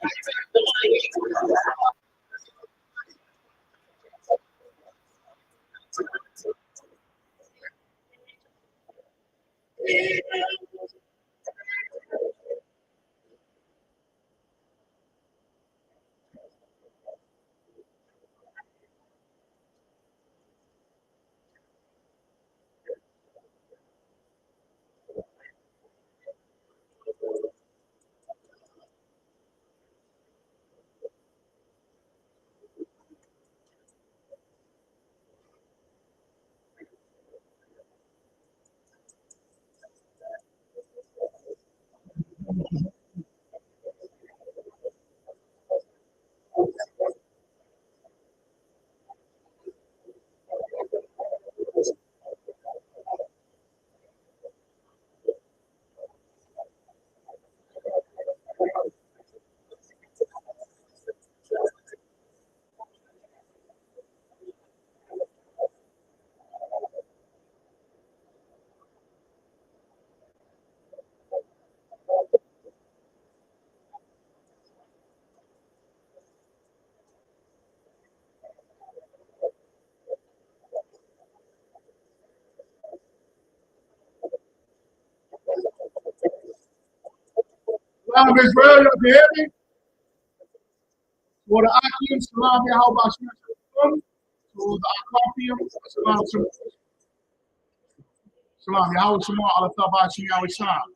Shalom Israel, you hear me? For the Akim, Shalom Yahweh, for the Akim, Shalom Shalom Yahweh, Shalom Allah Tabashim Yahweh Shalom.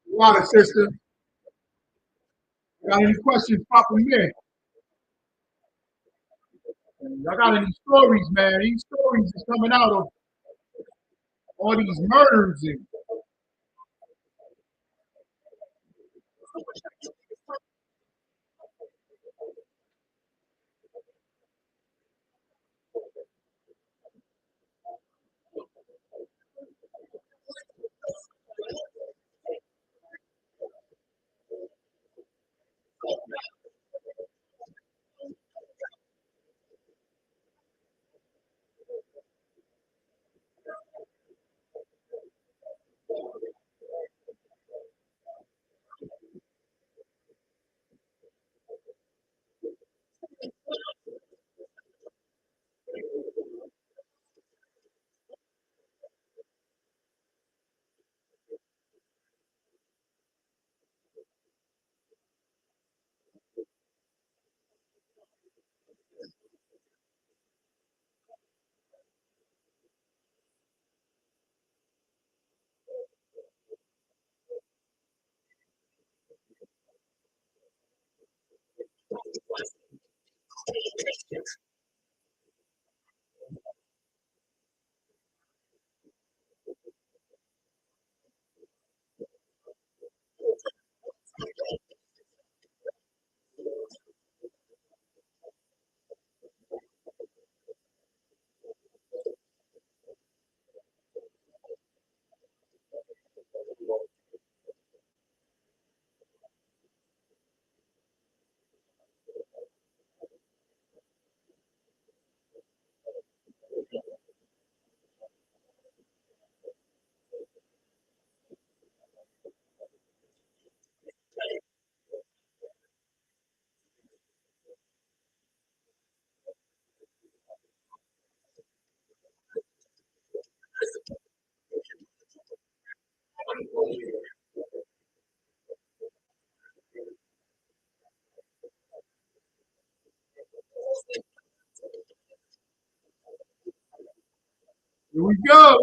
Water sister. Got any questions, Papa Man? Y'all got any stories, man? These stories is coming out of all these murders and Here we go.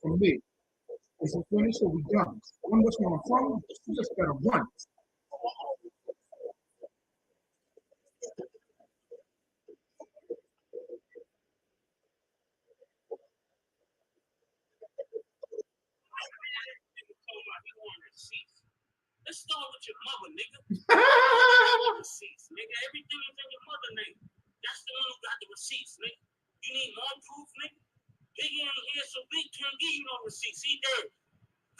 For me, is it finished or we done? One was on the phone, you just gotta run. Let's start with your mother, nigga. Receipts, nigga. Everything is in your mother name. That's the one who got the receipts, nigga. You need more proof, nigga? Biggie ain't here, so Big can't give you no receipts. He dead.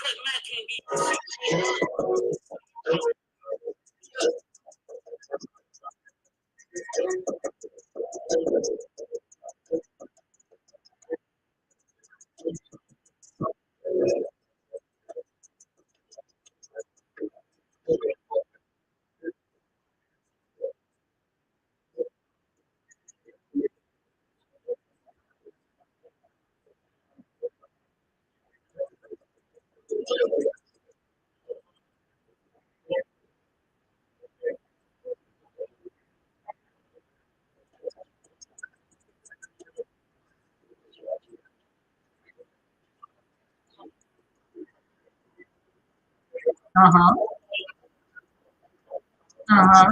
Cause Matt can't give you receipts. Uh-huh. Uh-huh.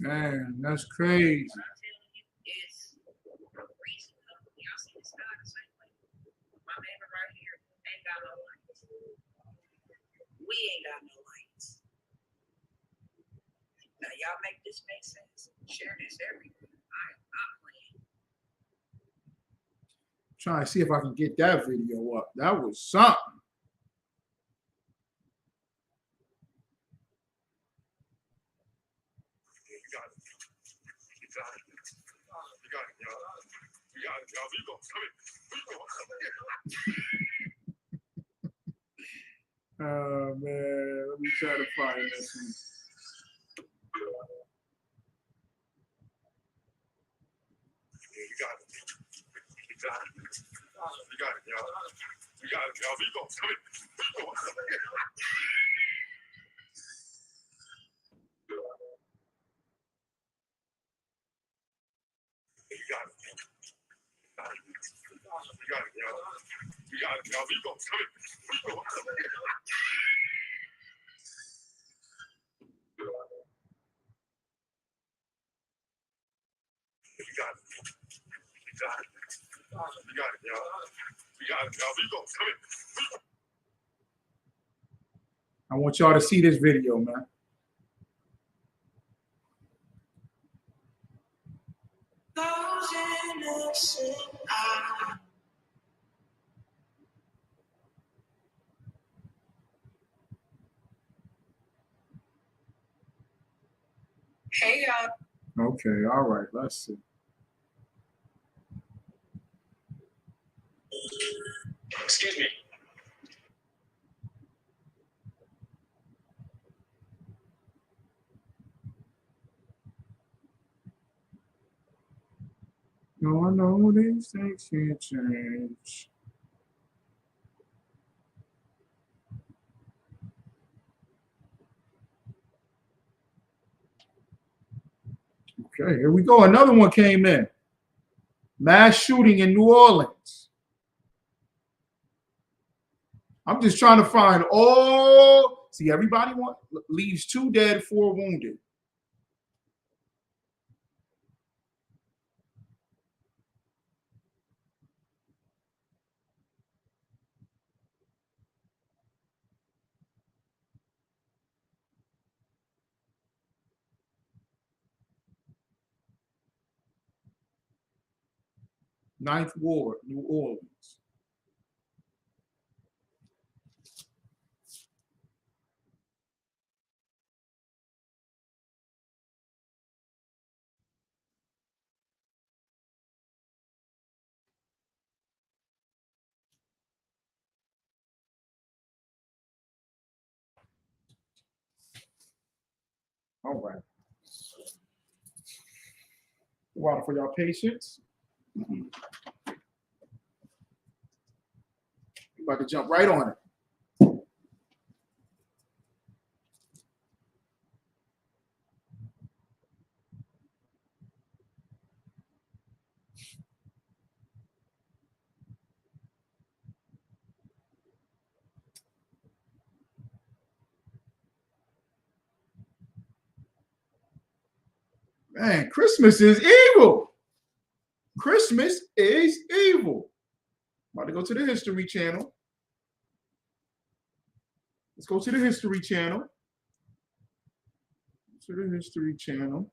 Man, that's crazy. It's reasonable. Y'all see the sky the same way? My neighbor right here ain't got no lights. We ain't got no lights. Now y'all make this make sense. Share this everywhere. I'm not playing. Trying to see if I can get that video up. That was something. Oh man, let me try to find this one. I want y'all to see this video, man. Hey y'all. Okay, all right, let's see. Excuse me. No, I know these things can't change. Okay, here we go. Another one came in. Mass shooting in New Orleans. I'm just trying to find all. See, everybody leaves 2 dead, 4 wounded. Ninth Ward, New Orleans. All right. Water for y'all patience. About to jump right on it. Man, Christmas is evil. Christmas is evil. About to go to the History Channel. Let's go to the History Channel. To the History Channel.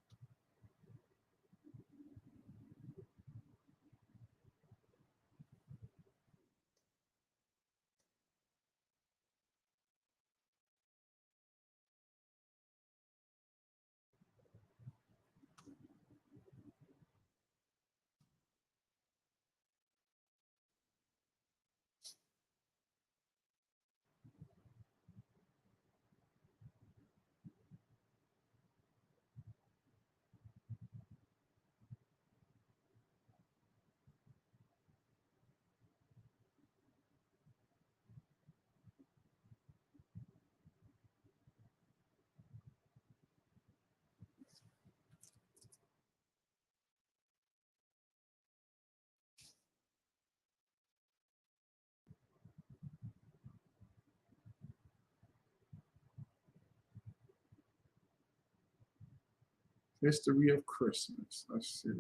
History of Christmas. Let's see.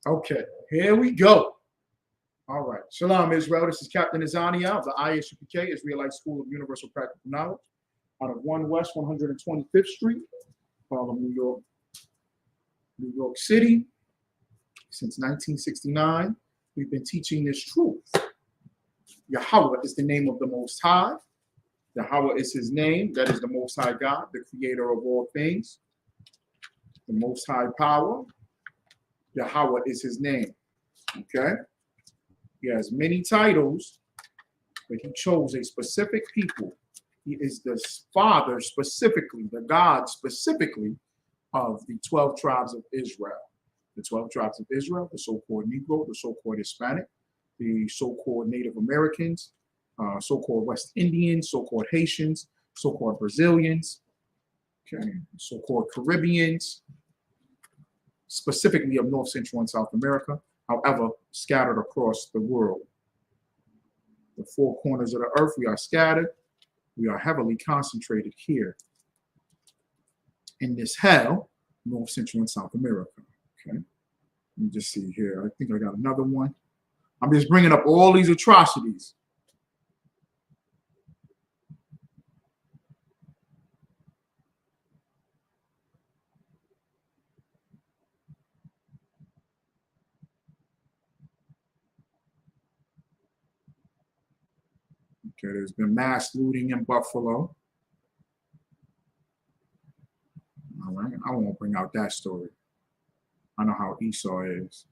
Okay, here we go. All right. Shalom, Israel. This is Captain Azania of the I.S.U.P.K, Israelite School of Universal Practical Knowledge, out of 1 West 125th Street, Harlem, New York City. Since 1969, we've been teaching this truth. Yahweh is the name of the Most High. Yahweh is his name. That is the Most High God, the creator of all things, the Most High power. Yahweh is his name. Okay? He has many titles, but he chose a specific people. He is the father specifically, the God specifically of the 12 tribes of Israel. The 12 tribes of Israel, the so-called Negro, the so-called Hispanic, the so-called Native Americans, so-called West Indians, so-called Haitians, so-called Brazilians, okay, so-called Caribbeans, specifically of North, Central, and South America, however, scattered across the world. The 4 corners of the earth, we are scattered. We are heavily concentrated here in this hell, North, Central, and South America. Okay, let me just see here. I think I got another one. I'm just bringing up all these atrocities. Okay, there's been mass looting in Buffalo. All right, I won't bring out that story. I know how Esau is.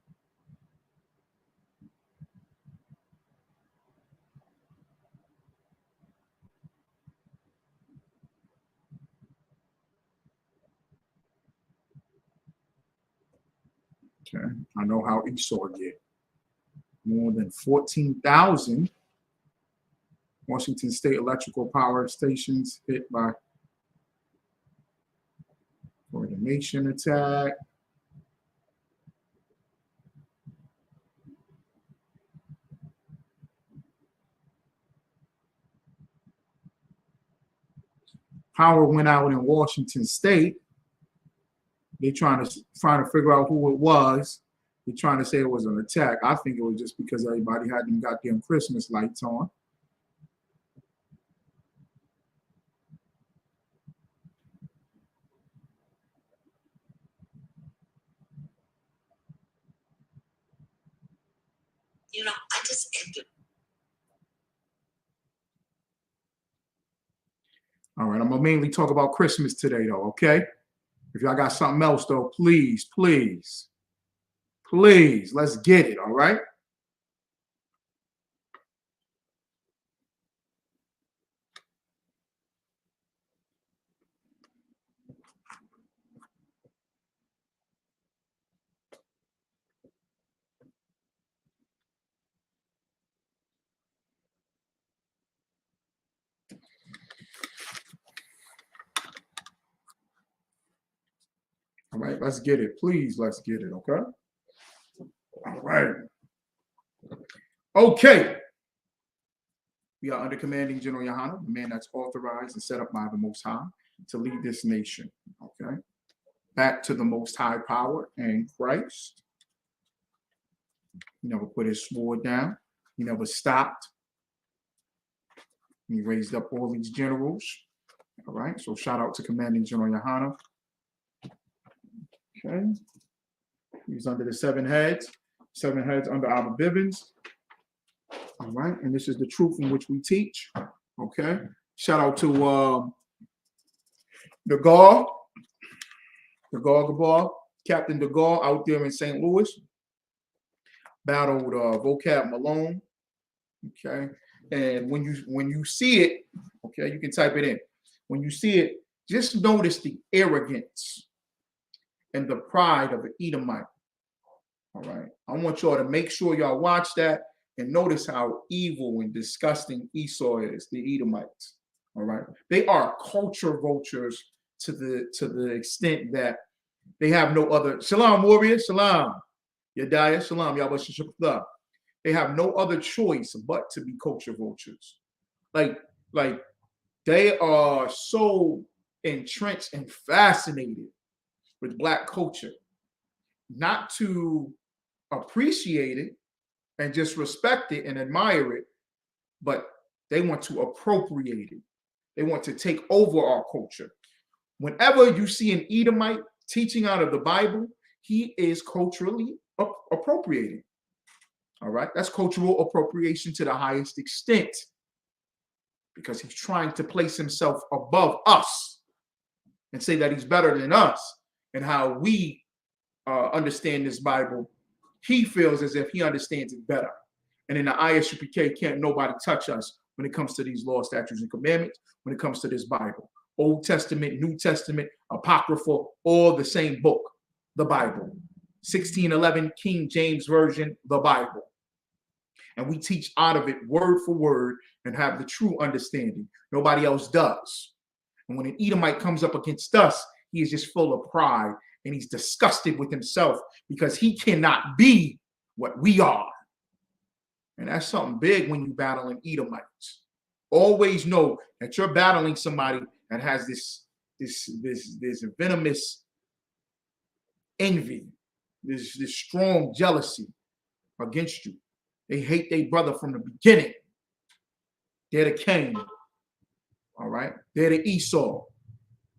Okay, I know how Esau get. More than 14,000 Washington State electrical power stations hit by coordination attack. Power went out in Washington State. They're trying to figure out who it was. They're trying to say it was an attack. I think it was just because everybody had them goddamn Christmas lights on. You know, I just ended. All right, I'm gonna mainly talk about Christmas today, though. Okay. If y'all got something else, though, please, please, please, let's get it. All right. All right, let's get it. Please, let's get it. Okay. All right. Okay. We are under commanding General YAHANNA, the man that's authorized and set up by the Most High to lead this nation. Okay. Back to the Most High power and Christ. He never put his sword down. He never stopped. He raised up all these generals. All right. So shout out to commanding General YAHANNA. Okay. He's under the 7 heads under Abba Bivens. All right. And this is the truth in which we teach. Okay. Shout out to the Gaulle, Captain de Gaulle out there in St. Louis. Battled Vocab Malone. Okay. And when you see it, okay, you can type it in. When you see it, just notice the arrogance and the pride of an Edomite. All right. I want y'all to make sure y'all watch that and notice how evil and disgusting Esau is, the Edomites. All right. They are culture vultures to the extent that they have no other. Shalom, warrior. Shalom. Yedaya. Shalom. Yahweh. They have no other choice but to be culture vultures. Like they are so entrenched and fascinated with Black culture, not to appreciate it and just respect it and admire it, but they want to appropriate it. They want to take over our culture. Whenever you see an Edomite teaching out of the Bible, he is culturally appropriating. All right, that's cultural appropriation to the highest extent, because he's trying to place himself above us and say that he's better than us. And how we understand this Bible, he feels as if he understands it better. And in the I.S.U.P.K, can't nobody touch us when it comes to these laws, statutes, and commandments, when it comes to this Bible. Old Testament, New Testament, Apocryphal, all the same book, the Bible. 1611 King James Version, the Bible. And we teach out of it word for word and have the true understanding. Nobody else does. And when an Edomite comes up against us, he is just full of pride and he's disgusted with himself because he cannot be what we are. And that's something big when you battling Edomites. Always know that you're battling somebody that has this venomous envy, this strong jealousy against you. They hate their brother from the beginning. They're the Cain. All right. They're the Esau.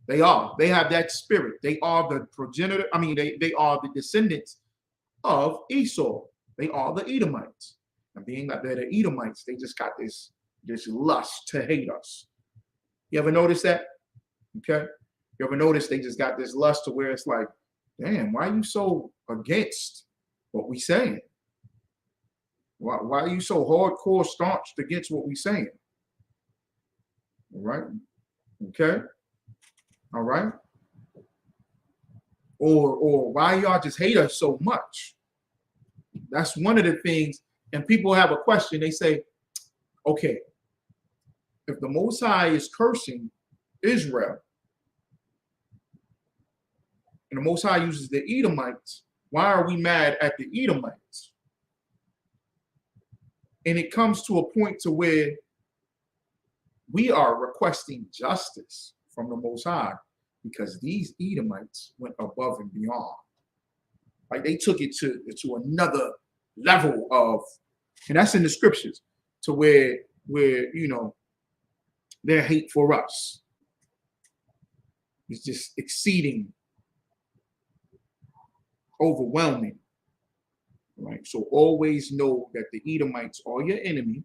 They are. They have that spirit. They are the progenitor. I mean, they are the descendants of Esau. They are the Edomites. And being that they're the Edomites, they just got this lust to hate us. You ever notice that? Okay. You ever notice they just got this lust to where it's like, damn, why are you so against what we saying? Why are you so hardcore staunched against what we saying? All right. Okay. All right. Or why y'all just hate us so much? That's one of the things. And people have a question. They say, okay, if the Most High is cursing Israel and the Most High uses the Edomites, why are we mad at the Edomites? And it comes to a point to where we are requesting justice from the Most High because these Edomites went above and beyond. Like they took it to another level of, and that's in the scriptures, to where you know, their hate for us is just exceeding, overwhelming. Right? So always know that the Edomites are your enemy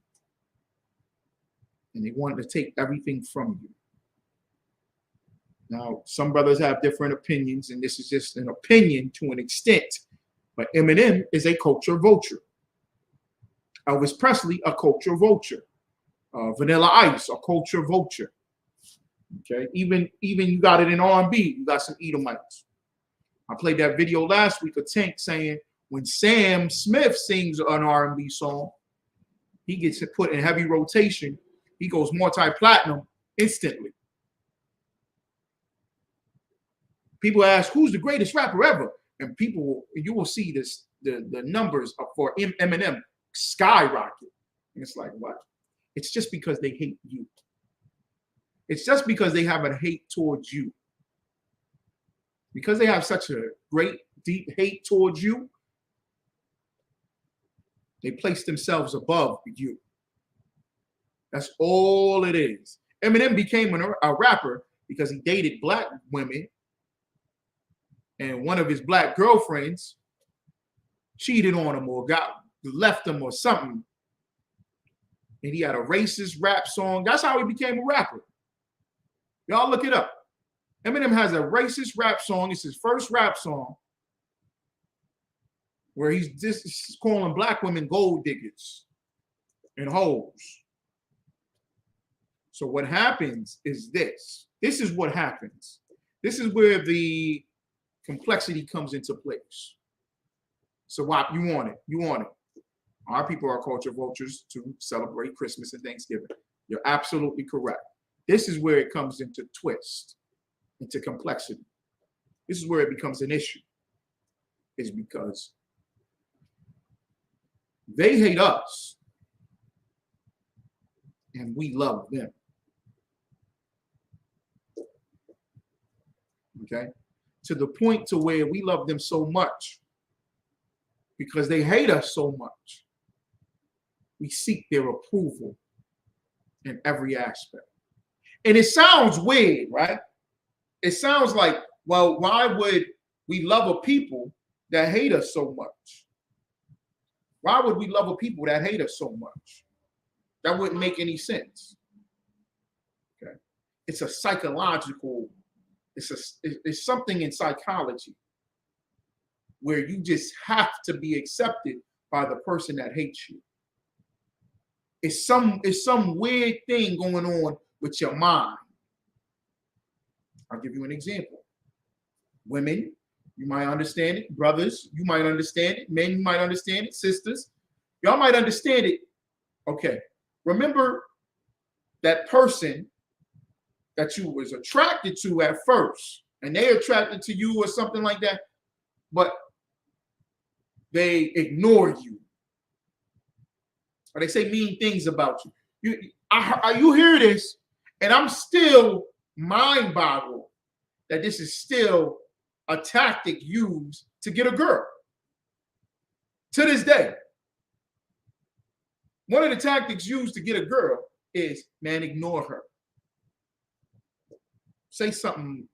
and they want to take everything from you. Now, some brothers have different opinions, and this is just an opinion to an extent, but Eminem is a culture vulture. Elvis Presley, a culture vulture. Vanilla Ice, a culture vulture. Okay, even you got it in R&B, you got some Edomites. I played that video last week of Tank saying when Sam Smith sings an R&B song, he gets it put in heavy rotation. He goes multi-platinum instantly. People ask, who's the greatest rapper ever? And you will see this, the numbers for Eminem skyrocket. And it's like, what? It's just because they hate you. It's just because they have a hate towards you. Because they have such a great, deep hate towards you, they place themselves above you. That's all it is. Eminem became a rapper because he dated black women, and one of his black girlfriends cheated on him or left him or something. And he had a racist rap song. That's how he became a rapper. Y'all look it up. Eminem has a racist rap song. It's his first rap song where he's just calling black women gold diggers and hoes. So what happens is this. This is what happens. This is where the complexity comes into place. So what you want it. You want it. Our people are culture vultures to celebrate Christmas and Thanksgiving. You're absolutely correct. This is where it comes into twist, into complexity. This is where it becomes an issue. Is because they hate us and we love them. Okay? To the point to where we love them so much because they hate us so much. We seek their approval in every aspect. And it sounds weird, right? It sounds like, well, why would we love a people that hate us so much? Why would we love a people that hate us so much? That wouldn't make any sense. Okay. It's a psychological, it's something in psychology where you just have to be accepted by the person that hates you. It's some weird thing going on with your mind. I'll give you an example. Women, you might understand it. Brothers, you might understand it. Men, you might understand it. Sisters, y'all might understand it. Okay. Remember that person that you was attracted to at first, and they attracted to you or something like that, but they ignore you. Or they say mean things about you. You hear this, and I'm still mind boggled that this is still a tactic used to get a girl. To this day, one of the tactics used to get a girl is, man, ignore her. Say something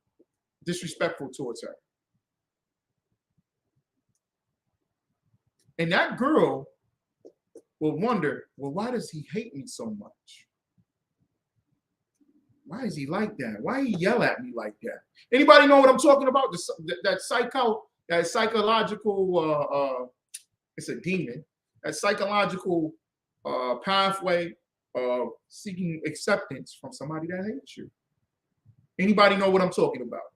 disrespectful towards her. And that girl will wonder, well, why does he hate me so much? Why is he like that? Why he yell at me like that? Anybody know what I'm talking about? That psychological, it's a demon. That psychological pathway of seeking acceptance from somebody that hates you. Anybody know what I'm talking about?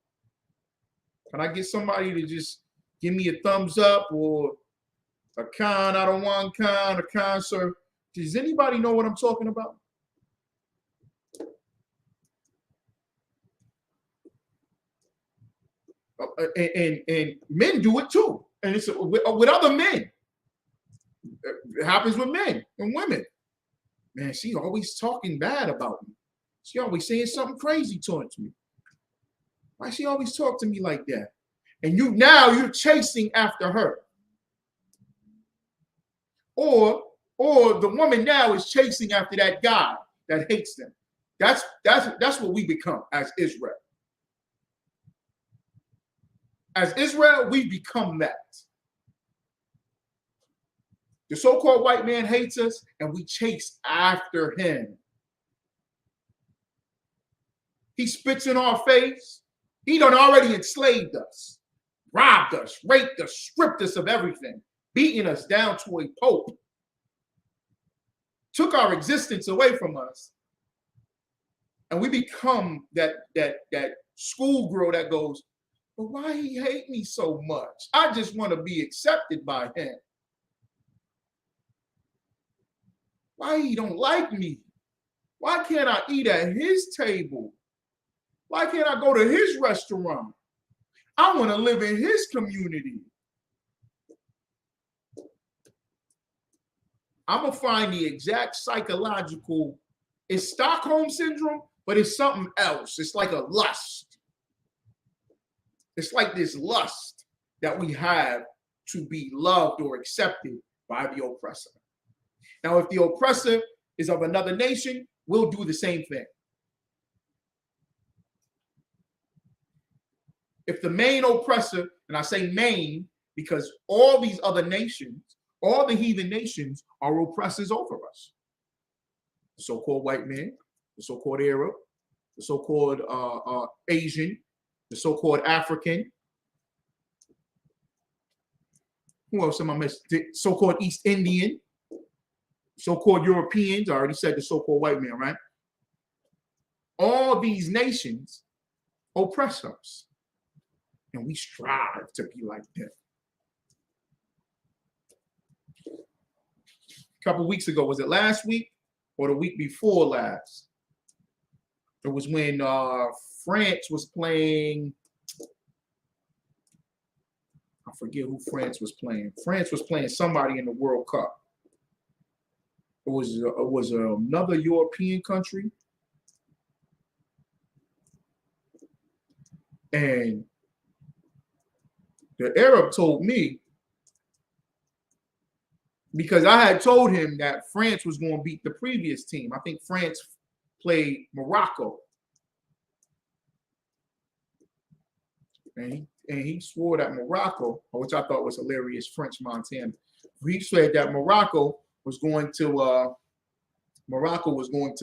Can I get somebody to just give me a thumbs up or a con, I don't want con, a con, sir? Does anybody know what I'm talking about? And men do it too. And it's with other men. It happens with men and women. Man, she always talking bad about me. She always saying something crazy towards me. Why she always talk to me like that? And you're chasing after her. Or the woman now is chasing after that guy that hates them. That's what we become as Israel. As Israel, we become that. The so-called white man hates us, and we chase after him. He spits in our face. He done already enslaved us, robbed us, raped us, stripped us of everything, beating us down to a pulp, took our existence away from us, and we become that schoolgirl that goes, but why he hate me so much? I just want to be accepted by him. Why he don't like me? Why can't I eat at his table? Why can't I go to his restaurant? I want to live in his community. I'm going to find the exact psychological, it's Stockholm syndrome, but it's something else. It's like a lust. It's like this lust that we have to be loved or accepted by the oppressor. Now, if the oppressor is of another nation, we'll do the same thing. If the main oppressor, and I say main because all these other nations, all the heathen nations are oppressors over us. The so-called white man, the so-called Arab, the so-called Asian, the so-called African. Who else am I missing? The so-called East Indian, so-called Europeans. I already said the so-called white man, right? All these nations oppress us. And we strive to be like them. A couple weeks ago, was it last week or the week before last? It was when France was playing. I forget who France was playing. France was playing somebody in the World Cup. It was another European country, and the Arab told me, because I had told him that France was going to beat the previous team. I think France played Morocco, and he swore that Morocco, which I thought was hilarious, French Montana. He said that Morocco was going to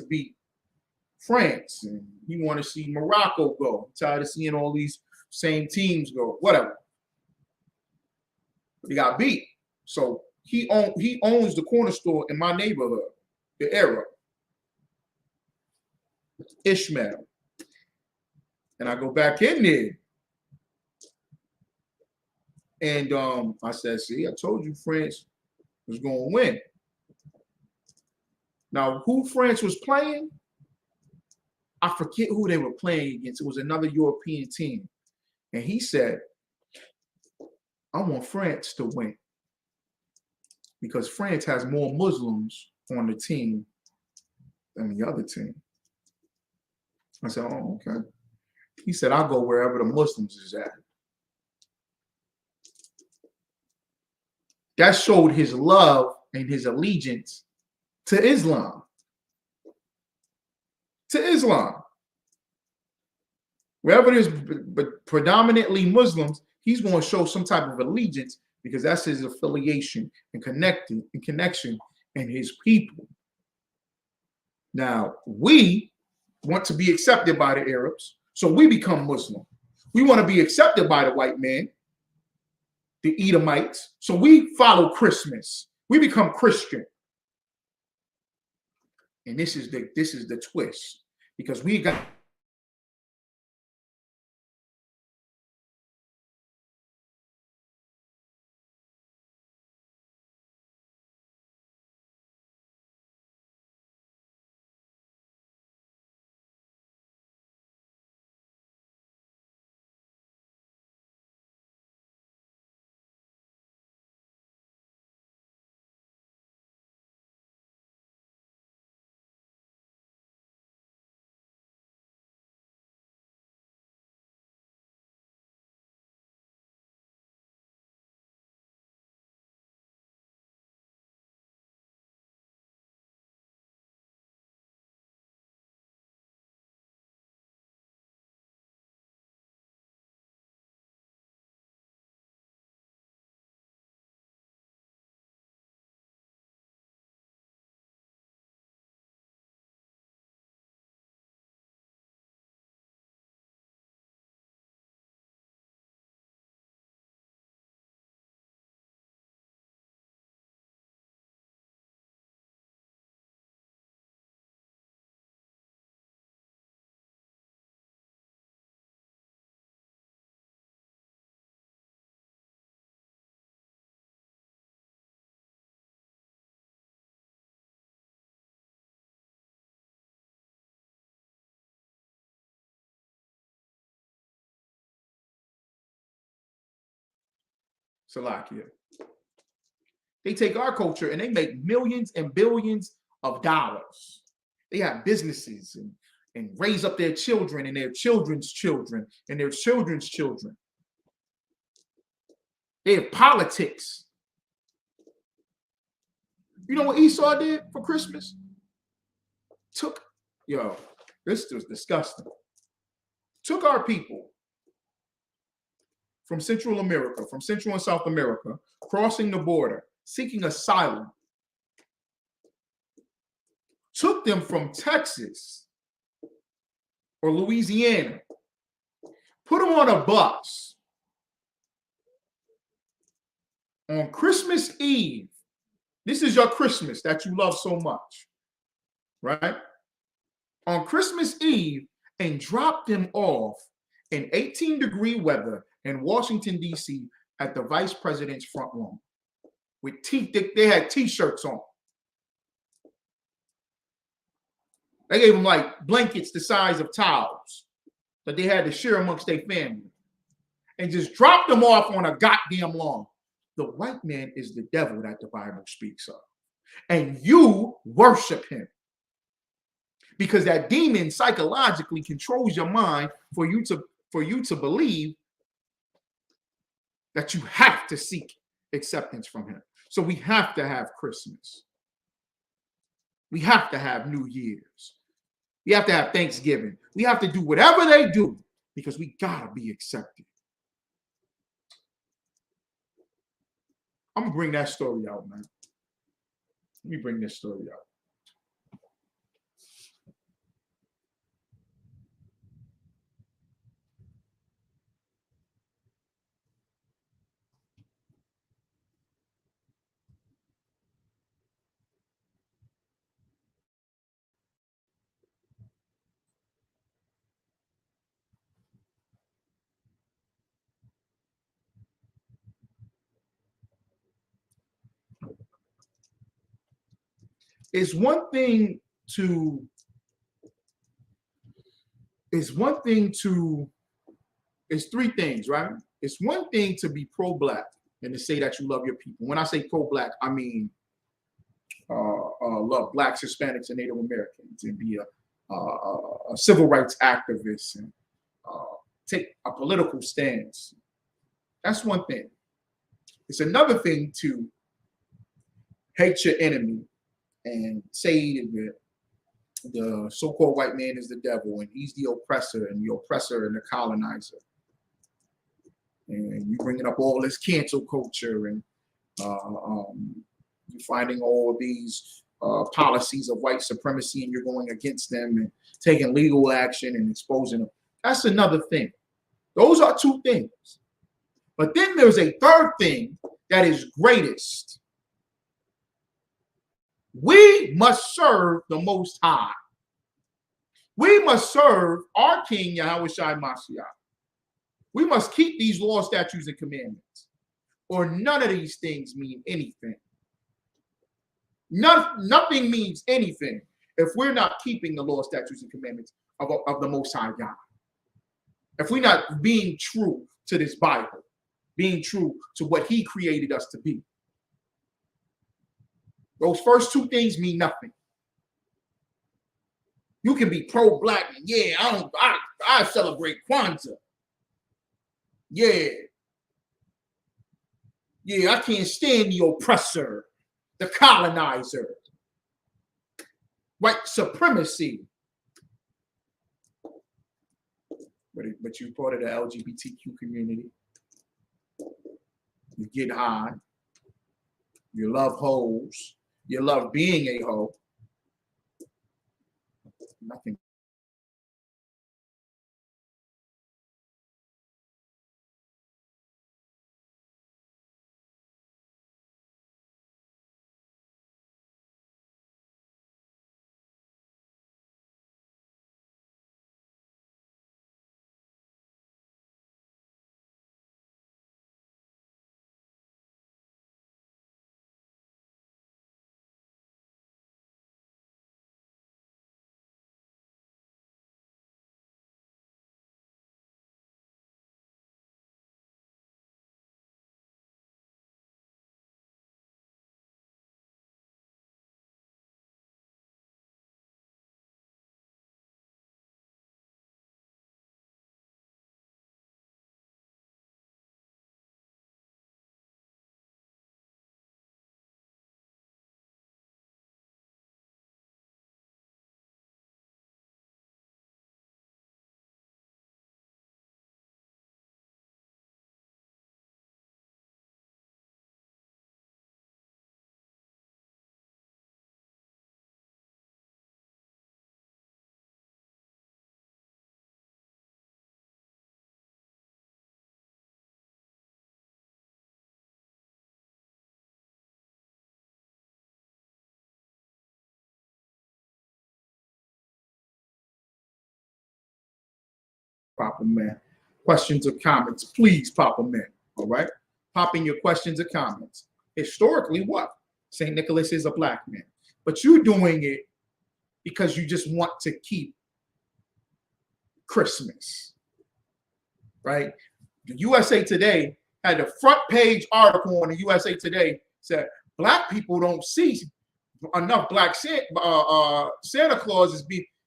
beat France, and he wanted to see Morocco go. I'm tired of seeing all these same teams go. Whatever. But he got beat. So he owns the corner store in my neighborhood, the Arab, Ishmael. And I go back in there. And I said, see, I told you France was going to win. Now, who France was playing, I forget who they were playing against. It was another European team. And he said, I want France to win because France has more Muslims on the team than the other team. I said, oh, okay. He said, I'll go wherever the Muslims is at. That showed his love and his allegiance to Islam. To Islam. Wherever there's predominantly Muslims, he's going to show some type of allegiance because that's his affiliation and connection and his people. Now, we want to be accepted by the Arabs, so we become Muslim. We want to be accepted by the white man, the Edomites, so we follow Christmas. We become Christian. And this is the twist, because we got Salakia. They take our culture and they make millions and billions of dollars. They have businesses and raise up their children and their children's children and their children's children. They have politics. You know what Esau did for Christmas? This was disgusting. Took our people from Central America, from Central and South America, crossing the border, seeking asylum. Took them from Texas or Louisiana, put them on a bus on Christmas Eve. This is your Christmas that you love so much, right? On Christmas Eve, and dropped them off in 18-degree weather in Washington, D.C. at the vice president's front lawn. With they had T-shirts on. They gave them like blankets the size of towels that they had to share amongst their family and just dropped them off on a goddamn lawn. The white man is the devil that the Bible speaks of. And you worship him because that demon psychologically controls your mind for you to believe that you have to seek acceptance from him. So we have to have Christmas. We have to have New Year's. We have to have Thanksgiving. We have to do whatever they do because we gotta be accepted. I'm gonna bring that story out, man. Let me bring this story out. It's three things, right? It's one thing to be pro-black and to say that you love your people. When I say pro-black, I mean love blacks, Hispanics, and Native Americans, and be a civil rights activist and take a political stance. That's one thing. It's another thing to hate your enemy and say that the so-called white man is the devil and he's the oppressor and the colonizer. And you're bringing up all this cancel culture and you're finding all these policies of white supremacy and you're going against them and taking legal action and exposing them. That's another thing. Those are two things. But then there's a third thing that is greatest. We must serve the Most High. We must serve our King, Yahawashi Mashiach. We must keep these laws, statutes, and commandments, or none of these things mean anything. Nothing means anything if we're not keeping the law, statutes, and commandments of the Most High God. If we're not being true to this Bible, being true to what he created us to be. Those first two things mean nothing. You can be pro-black and yeah, I celebrate Kwanzaa. Yeah, I can't stand the oppressor, the colonizer, white supremacy. But you're part of the LGBTQ community. You get high. You love hoes. You love being a hoe. Nothing. Papa Man. Questions or comments, please, Papa Man. All right? Pop in your questions or comments. Historically, what? St. Nicholas is a black man. But you're doing it because you just want to keep Christmas, right? The USA Today had a front page article on the USA Today said black people don't see enough black Santa Clauses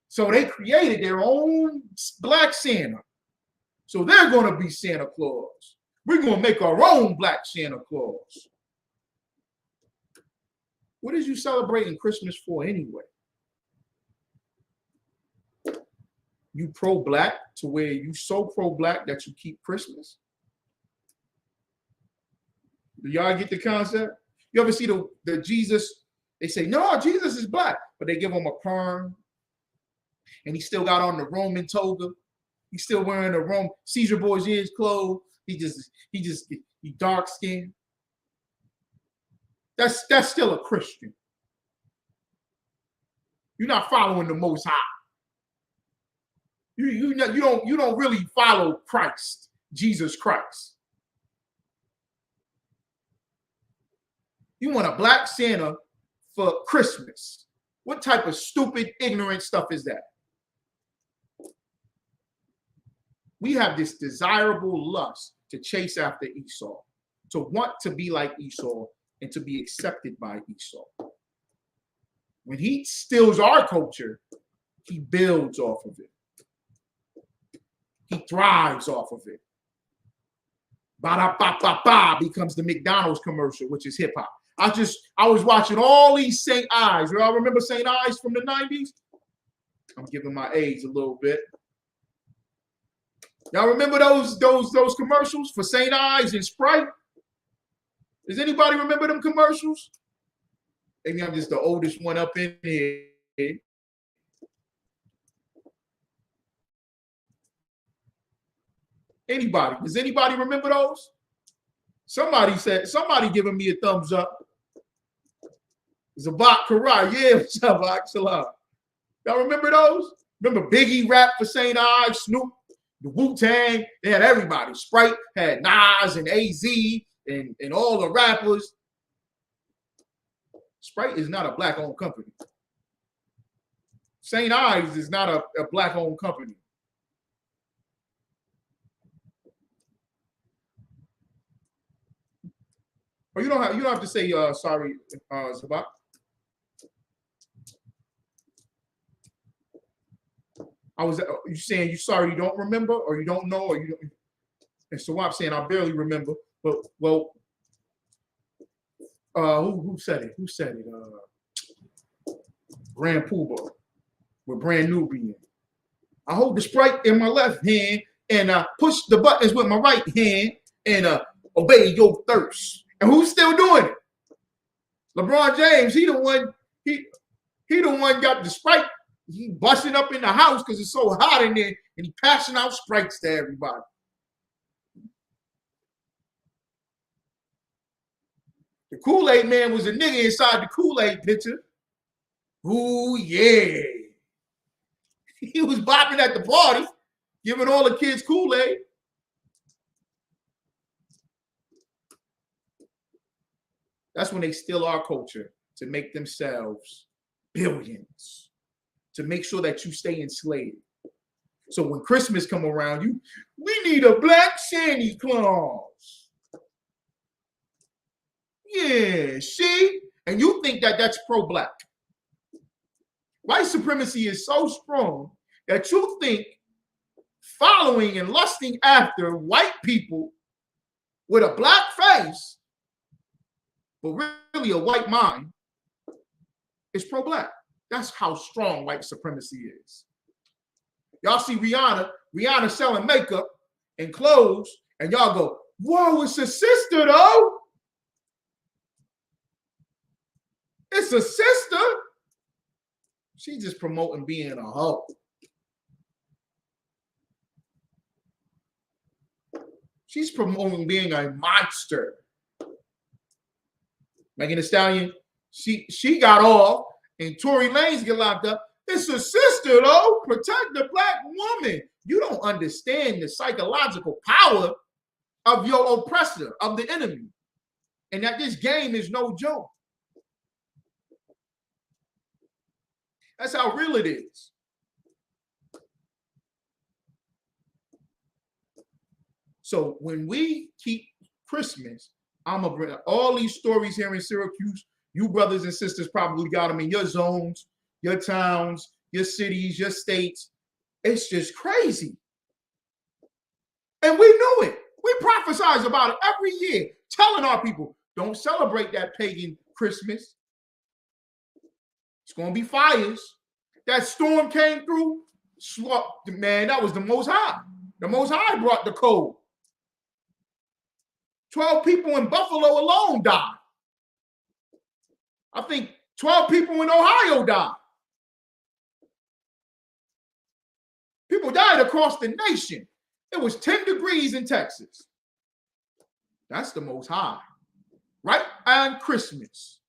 so they created their own black Santa. So they're going to be Santa Claus. We're going to make our own black Santa Claus. What is you celebrating Christmas for anyway? You pro-black to where you so pro-black that you keep Christmas? Do y'all get the concept? You ever see the Jesus? They say, no, Jesus is black, but they give him a perm, and he still got on the Roman toga. He's still wearing the Roman Caesar Borgia's clothes. He dark skinned. That's still a Christian. You're not following the Most High. You don't really follow Christ, Jesus Christ. You want a black Santa for Christmas. What type of stupid, ignorant stuff is that? We have this desirable lust to chase after Esau, to want to be like Esau and to be accepted by Esau. When he steals our culture, he builds off of it. He thrives off of it. Ba-da-ba-ba-ba becomes the McDonald's commercial, which is hip hop. I was watching all these St. I's. Y'all remember St. I's from the 90s? I'm giving my age a little bit. Y'all remember those commercials for St. I's and Sprite? Does anybody remember them commercials? Maybe I'm just the oldest one up in here. Anybody? Does anybody remember those? Somebody giving me a thumbs up. Zabak Karai. Yeah, what's up, Shalom? Y'all remember those? Remember Biggie rap for St. Ives, Snoop, the Wu-Tang? They had everybody. Sprite had Nas and AZ and all the rappers. Sprite is not a black-owned company. St. Ives is not a black-owned company. Or you don't have to say sorry, Zabak. You saying you sorry you don't remember, or you don't know, or you don't? And so I'm saying I barely remember. But well, who said it? Who said it? Grand Poobah with Brand Nubian. I hold the Sprite in my left hand and push the buttons with my right hand and obey your thirst. And who's still doing it? LeBron James. He the one got the Sprite. He busting up in the house because it's so hot in there, and he passing out Sprites to everybody. The Kool-Aid man was a nigga inside the Kool-Aid picture. Ooh, yeah. He was bopping at the party, giving all the kids Kool-Aid. That's when they steal our culture to make themselves billions, to make sure that you stay enslaved. So when Christmas come around, we need a black Santa Claus. Yeah, see? And you think that that's pro-black. White supremacy is so strong that you think following and lusting after white people with a black face, but really a white mind, is pro-black. That's how strong white supremacy is. Y'all see Rihanna selling makeup and clothes, and y'all go, whoa, it's a sister though. It's a sister. She's just promoting being a hoe. She's promoting being a monster. Megan Thee Stallion, she got off, and Tory Lanez get locked up. It's a sister, though. Protect the black woman. You don't understand the psychological power of your oppressor, of the enemy, and that this game is no joke. That's how real it is. So when we keep Christmas, I'm going to bring all these stories here in Syracuse. You brothers and sisters probably got them in your zones, your towns, your cities, your states. It's just crazy. And we knew it. We prophesied about it every year, telling our people, don't celebrate that pagan Christmas. It's going to be fires. That storm came through. Man, that was the Most High. The Most High brought the cold. 12 people in Buffalo alone died. I think 12 people in Ohio died. People died across the nation. It was 10 degrees in Texas. That's the Most High. Right on Christmas.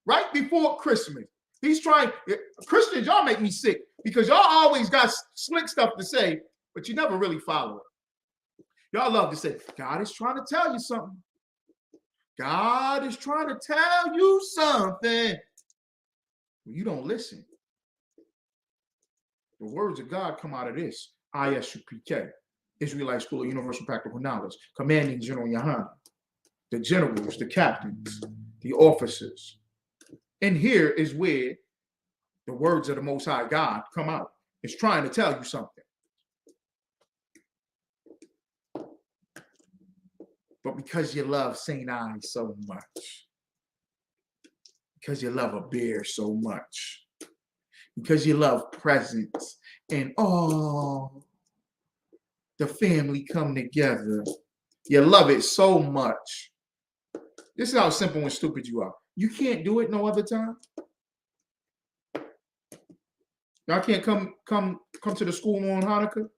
Right before Christmas. He's trying. Christians, y'all make me sick because y'all always got slick stuff to say, but you never really follow it. Y'all love to say, God is trying to tell you something. God is trying to tell you something. You don't listen. The words of God come out of this. I.S.U.P.K, Israelite School of Universal Practical Knowledge, Commanding General YAHANNA, the generals, the captains, the officers. And here is where the words of the Most High God come out. It's trying to tell you something. But because you love St. I so much, because you love a beer so much, because you love presents and the family come together, you love it so much. This is how simple and stupid you are. You can't do it no other time. Y'all can't come to the school on Hanukkah.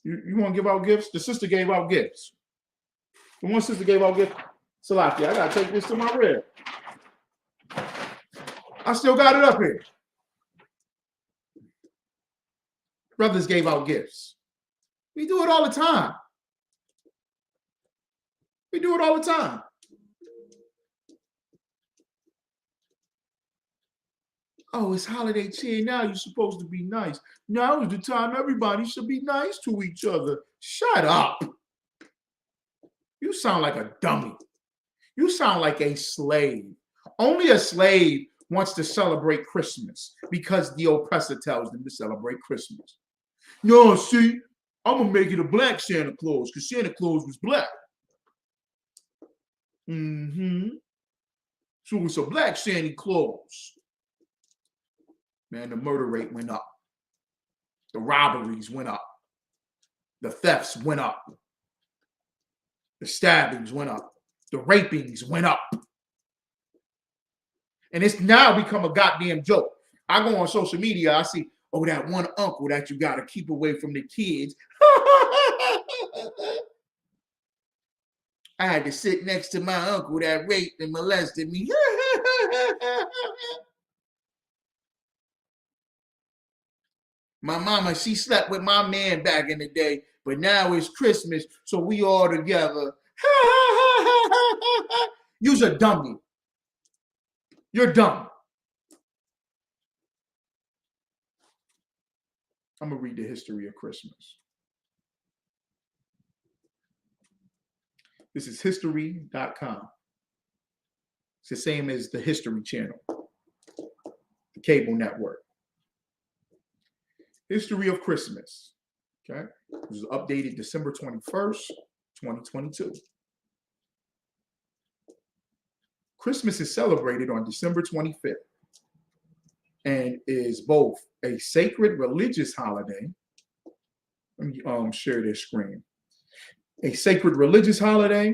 You want to give out gifts? The sister gave out gifts. The one sister gave out gifts. Salaki, I gotta take this to my rib. I still got it up here. Brothers gave out gifts. We do it all the time. We do it all the time. Oh, it's holiday cheer. Now you're supposed to be nice. Now is the time everybody should be nice to each other. Shut up. You sound like a dummy. You sound like a slave. Only a slave wants to celebrate Christmas because the oppressor tells them to celebrate Christmas. No, see, I'm going to make it a black Santa Claus because Santa Claus was black. So it's a black Santa Claus. Man, the murder rate went up. The robberies went up. The thefts went up. The stabbings went up. The rapings went up. And it's now become a goddamn joke. I go on social media, I see, oh, that one uncle that you got to keep away from the kids. I had to sit next to my uncle that raped and molested me. My mama, she slept with my man back in the day, but now it's Christmas, so we all together. You's a dummy. You're dumb. I'm going to read the history of Christmas. This is history.com. It's the same as the History Channel, the cable network. History of Christmas. Okay. It was updated December 21st, 2022. Christmas is celebrated on December 25th and is both a sacred religious holiday. Let me share this screen. A sacred religious holiday.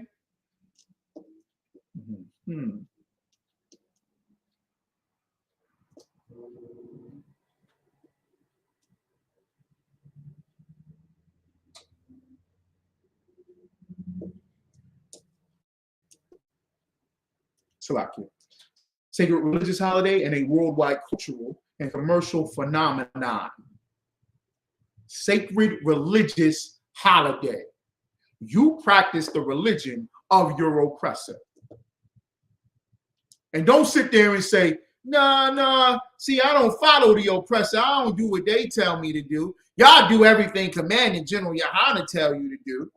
Salakia. Sacred religious holiday and a worldwide cultural and commercial phenomenon. Sacred religious holiday. You practice the religion of your oppressor. And don't sit there and say, Nah. See, I don't follow the oppressor. I don't do what they tell me to do. Y'all do everything Commanding General YAHANNA tell you to do.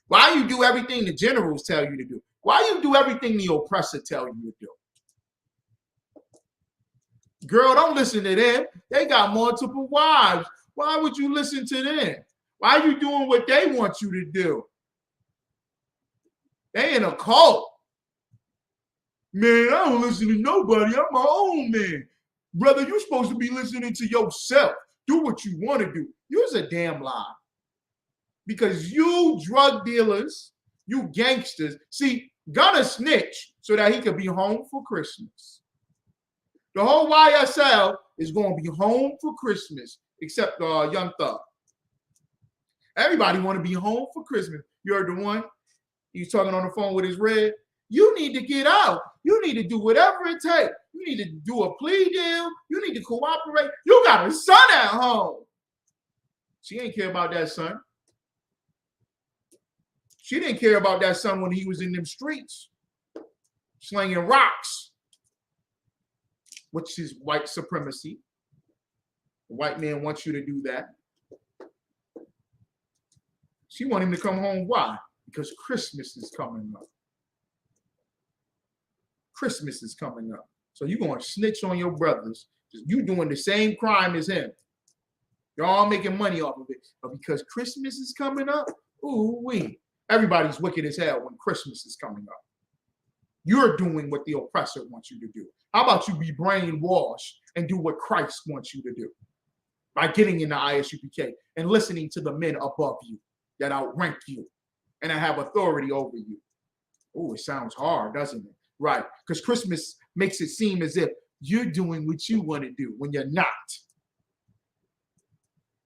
Why you do everything the generals tell you to do? Why you do everything the oppressor tell you to do? Girl, don't listen to them. They got multiple wives. Why would you listen to them? Why are you doing what they want you to do? They in a cult. Man, I don't listen to nobody. I'm my own man. Brother, you're supposed to be listening to yourself. Do what you want to do. You're a damn lie. Because you drug dealers, you gangsters, see, gonna snitch so that he could be home for Christmas. The whole YSL is going to be home for Christmas, except Young Thug. Everybody want to be home for Christmas. You heard the one? He's talking on the phone with his red. You need to get out. You need to do whatever it takes. You need to do a plea deal. You need to cooperate. You got a son at home. She ain't care about that son. She didn't care about that son when he was in them streets, slinging rocks, which is white supremacy. The white man wants you to do that. She wanted him to come home. Why? Because Christmas is coming up. Christmas is coming up. So you're going to snitch on your brothers. You doing the same crime as him. You're all making money off of it. But because Christmas is coming up, ooh-wee. Everybody's wicked as hell when Christmas is coming up. You're doing what the oppressor wants you to do. How about you be brainwashed and do what Christ wants you to do? By getting in the I.S.U.P.K. and listening to the men above you that outrank you and that have authority over you. Oh, it sounds hard, doesn't it? Right, because Christmas makes it seem as if you're doing what you want to do when you're not.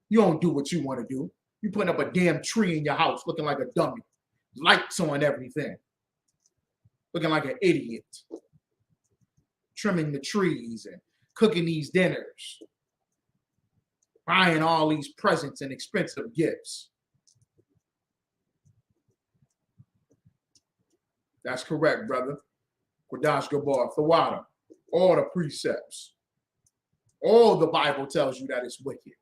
You don't do what you want to do. You putting up a damn tree in your house looking like a dummy. Lights on everything. Looking like an idiot. Trimming the trees and cooking these dinners. Buying all these presents and expensive gifts. That's correct, brother. Quadash Gabar, Thawada. All the precepts. All the Bible tells you that it's wicked.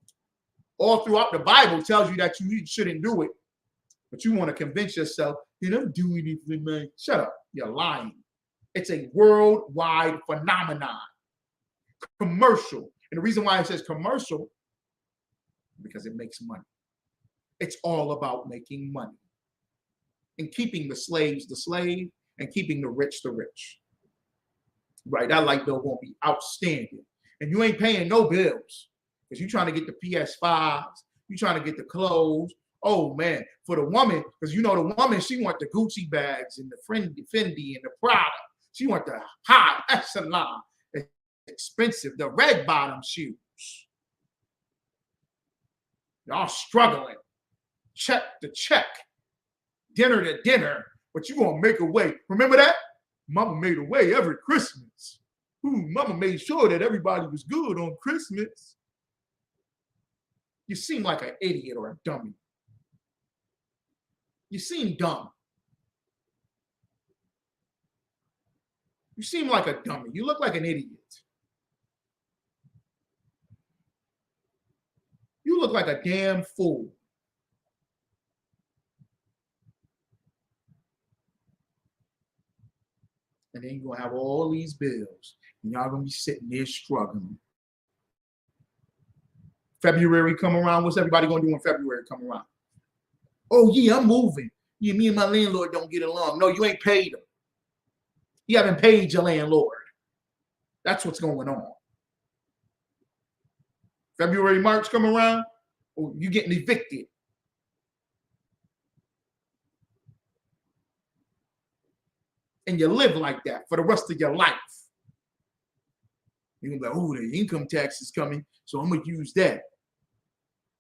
All throughout the Bible tells you that you shouldn't do it. But you want to convince yourself, you don't do anything, man. Shut up. You're lying. It's a worldwide phenomenon. Commercial. And the reason why it says commercial, because it makes money. It's all about making money. And keeping the slaves the slave and keeping the rich the rich. Right? That light bill won't be outstanding. And you ain't paying no bills. Because you're trying to get the PS5s. You're trying to get the clothes. Oh, man. For the woman, because you know the woman, she want the Gucci bags and the Fendi and the Prada. She want the high echelon, expensive, the red bottom shoes. Y'all struggling. Check to check. Dinner to dinner. But you're going to make a way. Remember that? Mama made a way every Christmas. Ooh, Mama made sure that everybody was good on Christmas. You seem like an idiot or a dummy. You seem dumb. You seem like a dummy. You look like an idiot. You look like a damn fool. And then you're going to have all these bills. And y'all going to be sitting there struggling. February come around. What's everybody going to do when February come around? Oh, yeah, I'm moving. Yeah, me and my landlord don't get along. No, you ain't paid him. You haven't paid your landlord. That's what's going on. February, March come around. Oh, you getting evicted. And you live like that for the rest of your life. You're going to be like, oh, the income tax is coming, so I'm going to use that.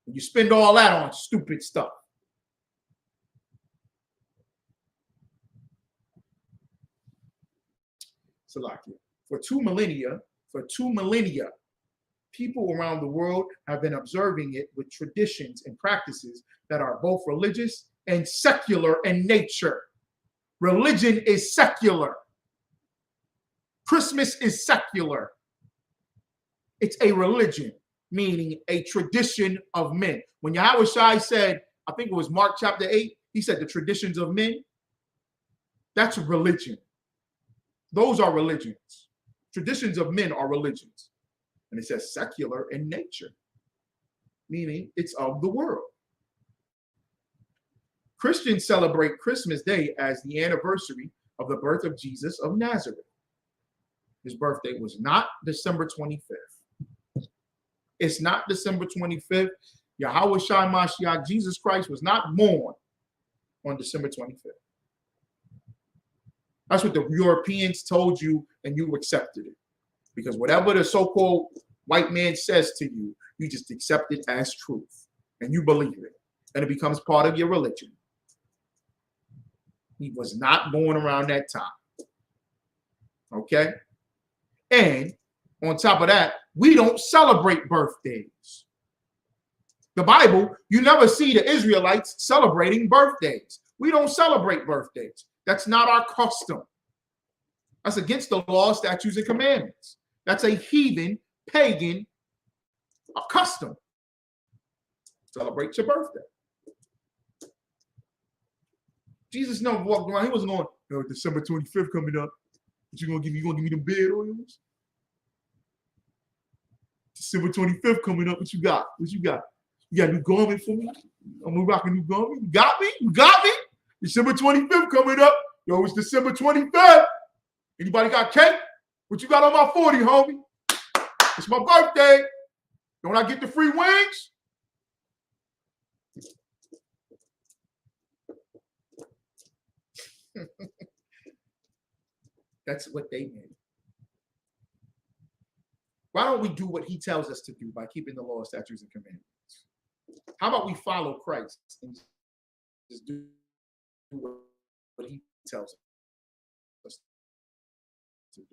And you spend all that on stupid stuff. Salakia. For two millennia, people around the world have been observing it with traditions and practices that are both religious and secular in nature. Religion is secular. Christmas is secular. It's a religion, meaning a tradition of men. When Yahweh said, I think it was Mark chapter 8, he said the traditions of men. That's a religion. Those are religions. Traditions of men are religions. And it says secular in nature, meaning it's of the world. Christians celebrate Christmas Day as the anniversary of the birth of Jesus of Nazareth. His birthday was not December 25th. It's not December 25th. Yahweh Shai Mashiach, Jesus Christ, was not born on December 25th. That's what the Europeans told you, and you accepted it. Because whatever the so-called white man says to you, you just accept it as truth, and you believe it, and it becomes part of your religion. He was not born around that time. Okay? And on top of that, we don't celebrate birthdays. The Bible, you never see the Israelites celebrating birthdays. We don't celebrate birthdays. That's not our custom. That's against the law, statutes, and commandments. That's a heathen, pagan custom. Celebrate your birthday. Jesus never walked around. He wasn't going, "Oh, December 25th coming up. What you gonna give me? You gonna give me them bed oils? December 25th coming up. What you got? What you got? You got a new garment for me? I'm gonna rock a new garment. You got me? You got me? December 25th coming up. Yo, it's December 23rd. Anybody got cake? What you got on my 40, homie? It's my birthday. Don't I get the free wings? That's what they meant. Why don't we do what he tells us to do by keeping the law, statutes, and commandments? How about we follow Christ and just do what he tells us to do?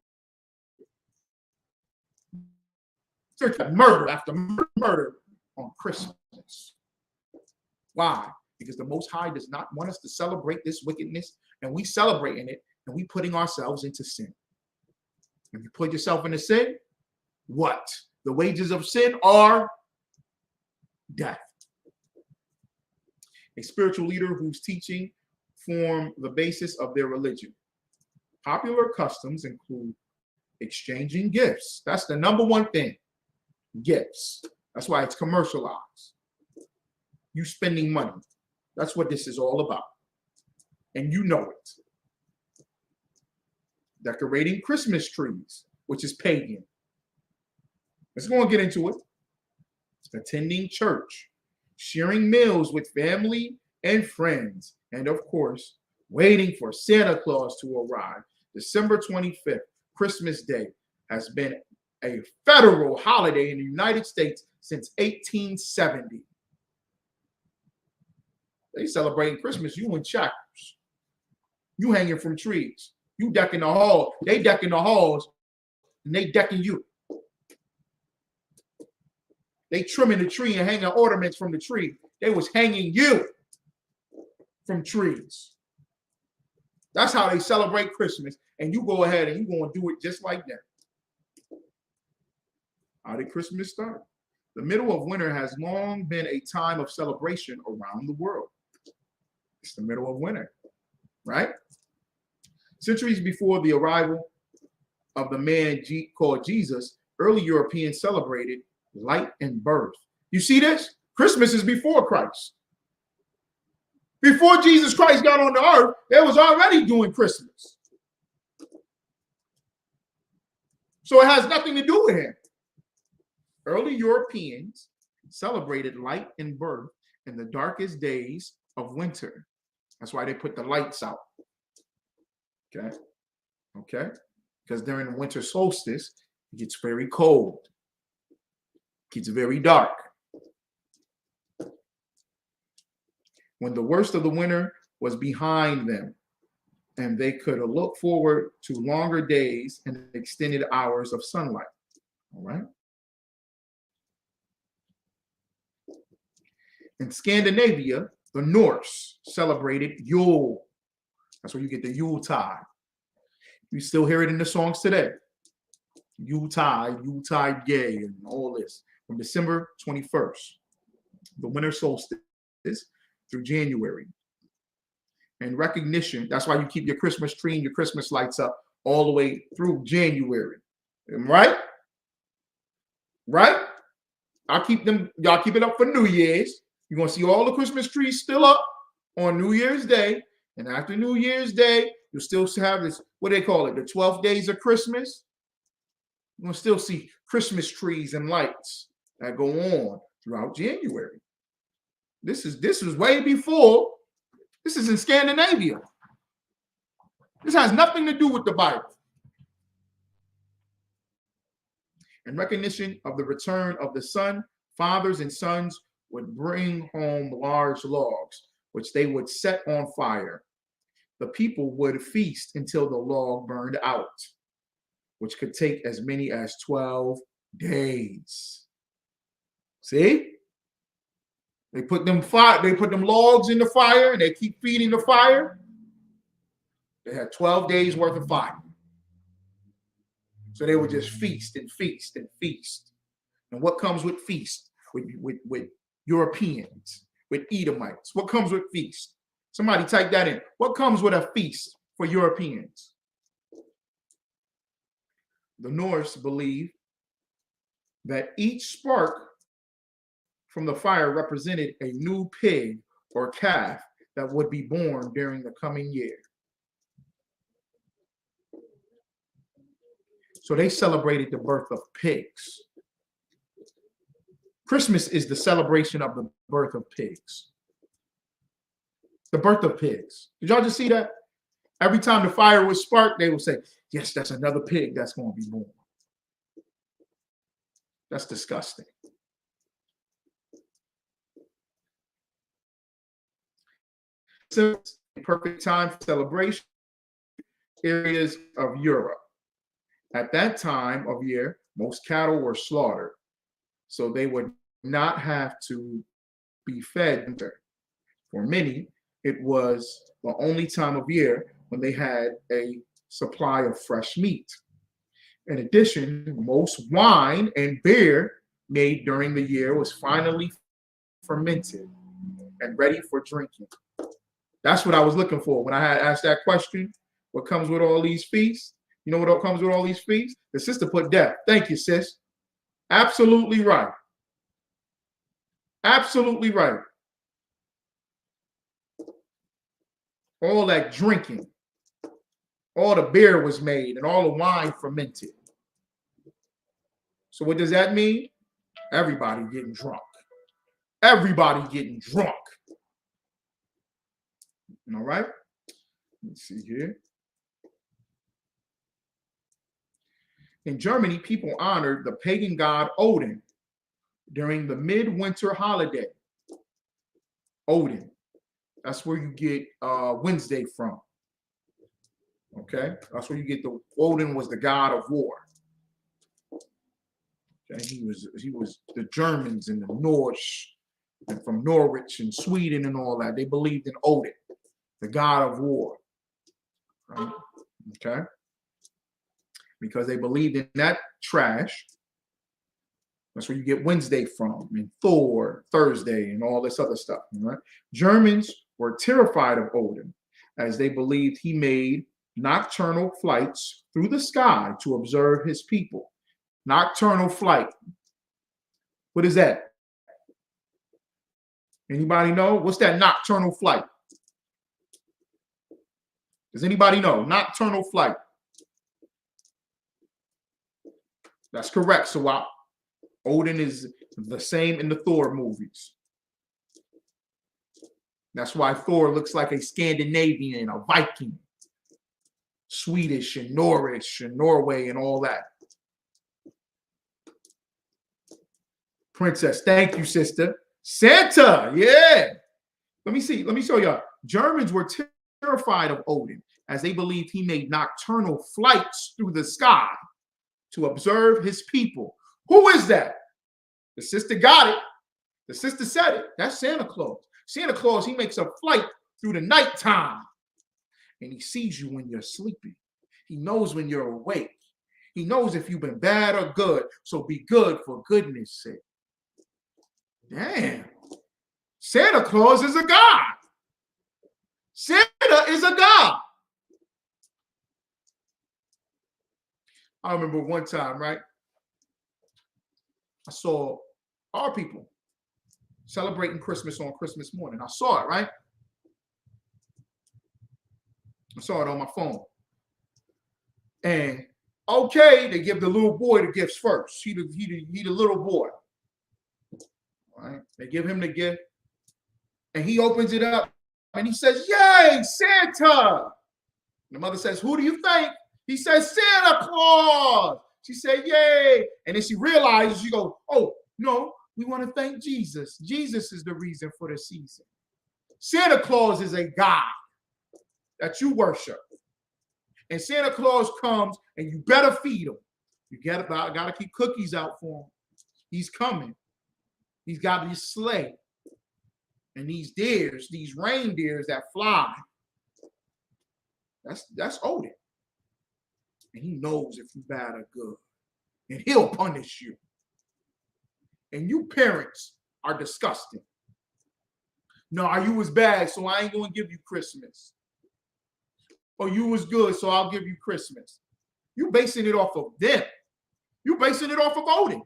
Murder after murder on Christmas. Why? Because the Most High does not want us to celebrate this wickedness, and we celebrating it, and we putting ourselves into sin. When you put yourself into sin, what? The wages of sin are death. A spiritual leader whose teaching form the basis of their religion. Popular customs include exchanging gifts. That's the number one thing. Gifts. That's why it's commercialized. You spending money. That's what this is all about. And you know it. Decorating Christmas trees, which is pagan. Let's go and get into it. Attending church, sharing meals with family and friends, and of course, waiting for Santa Claus to arrive. December 25th, Christmas Day, has been a federal holiday in the United States since 1870. They celebrating Christmas, you in checkers. You hanging from trees. You decking the hall. They decking the halls, and they decking you. They trimming the tree and hanging ornaments from the tree. They was hanging you from trees. That's how they celebrate Christmas. And you go ahead and you're going to do it just like that. How did Christmas start? The middle of winter has long been a time of celebration around the world. It's the middle of winter, right? Centuries before the arrival of the man called Jesus, early Europeans celebrated light and birth. You see this? Christmas is before Christ. Before Jesus Christ got on the earth, they was already doing Christmas. So it has nothing to do with him. Early Europeans celebrated light and birth in the darkest days of winter. That's why they put the lights out. Okay? Okay? Because during the winter solstice, it gets very cold. It's very dark. When the worst of the winter was behind them, and they could look forward to longer days and extended hours of sunlight. All right. In Scandinavia, the Norse celebrated Yule. That's where you get the Yuletide. You still hear it in the songs today. Yuletide Gay, and all this from December 21st, the winter solstice, through January. In recognition, that's why you keep your Christmas tree and your Christmas lights up all the way through January. Right? Right? I'll keep them, y'all keep it up for New Year's. You're gonna see all the Christmas trees still up on New Year's Day. And after New Year's Day, you'll still have this, what do they call it? The 12 days of Christmas. You're gonna still see Christmas trees and lights that go on throughout January. This is way before. This is in Scandinavia. This has nothing to do with the Bible. In recognition of the return of the sun, fathers and sons would bring home large logs, which they would set on fire. The people would feast until the log burned out, which could take as many as 12 days. See? They put them logs in the fire and they keep feeding the fire. They had 12 days worth of fire. So they would just feast and feast and feast. And what comes with feast? With Europeans, with Edomites. What comes with feast? Somebody type that in. What comes with a feast for Europeans? The Norse believe that each spark from the fire represented a new pig or calf that would be born during the coming year. So they celebrated the birth of pigs. Christmas is the celebration of the birth of pigs. The birth of pigs. Did y'all just see that? Every time the fire was sparked, they would say, yes, that's another pig that's going to be born. That's disgusting. Perfect time for celebration areas of Europe. At that time of year, most cattle were slaughtered, so they would not have to be fed. For many, it was the only time of year when they had a supply of fresh meat. In addition, most wine and beer made during the year was finally fermented and ready for drinking. That's what I was looking for when I had asked that question. What comes with all these feasts? You know what comes with all these feasts? The sister put death. Thank you, sis. Absolutely right. Absolutely right. All that drinking, all the beer was made and all the wine fermented. So what does that mean? Everybody getting drunk. Everybody getting drunk. All right. Let's see here. In Germany, people honored the pagan god Odin during the midwinter holiday. Odin. That's where you get Wednesday from. Okay, that's where you get the Odin was the god of war. Okay, he was the Germans and the Norse and from Norwich and Sweden and all that. They believed in Odin, the god of war. Right? Okay. Because they believed in that trash. That's where you get Wednesday from, and Thor, Thursday, and all this other stuff. Right? Germans were terrified of Odin as they believed he made nocturnal flights through the sky to observe his people. Nocturnal flight. What is that? Anybody know? What's that nocturnal flight? Does anybody know? Nocturnal flight. That's correct, Sawap. Odin is the same in the Thor movies. That's why Thor looks like a Scandinavian, a Viking. Swedish and Norwich and Norway and all that. Princess, thank you, sister. Santa, yeah. Let me see. Let me show y'all. Germans were terrified of Odin as they believed he made nocturnal flights through the sky to observe his people. Who is that? The sister got it. The sister said it. That's Santa Claus. Santa Claus, he makes a flight through the nighttime. And he sees you when you're sleeping. He knows when you're awake. He knows if you've been bad or good. So be good for goodness sake. Damn. Santa Claus is a god. Santa is a god. I remember one time, right? I saw our people celebrating Christmas on Christmas morning. I saw it, right? I saw it on my phone. And okay, they give the little boy the gifts first. He the little boy. All right? They give him the gift. And he opens it up and he says, "Yay, Santa!" And the mother says, "Who do you think?" He says, "Santa Claus." She said, "Yay." And then she realizes, she goes, "Oh, no, we want to thank Jesus. Jesus is the reason for the season. Santa Claus is a God that you worship. And Santa Claus comes and you better feed him. You got to keep cookies out for him. He's coming. He's got his sleigh. And these deers, these reindeers that fly, that's Odin. And he knows if you're bad or good. And he'll punish you. And you parents are disgusting. No, you was bad, so I ain't going to give you Christmas. Or you was good, so I'll give you Christmas. You basing it off of them. You basing it off of Odin.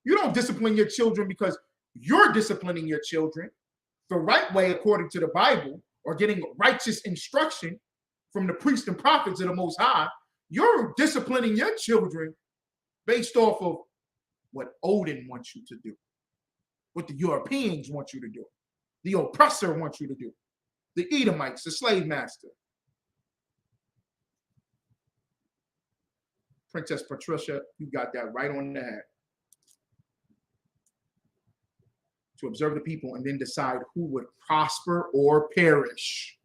You don't discipline your children because you're disciplining your children the right way according to the Bible or getting righteous instruction from the priests and prophets of the Most High. You're disciplining your children based off of what Odin wants you to do, what the Europeans want you to do, the oppressor wants you to do, the Edomites, the slave master. Princess Patricia, you got that right on the head. To observe the people and then decide who would prosper or perish.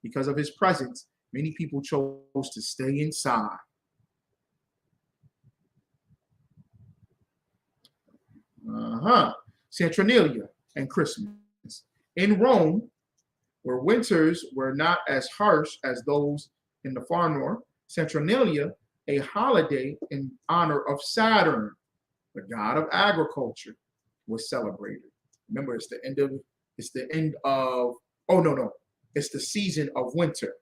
Because of his presence, many people chose to stay inside. Saturnalia and Christmas. In Rome, where winters were not as harsh as those in the far north, Saturnalia, a holiday in honor of Saturn, the god of agriculture, was celebrated. Remember, it's the end of, it's the season of winter.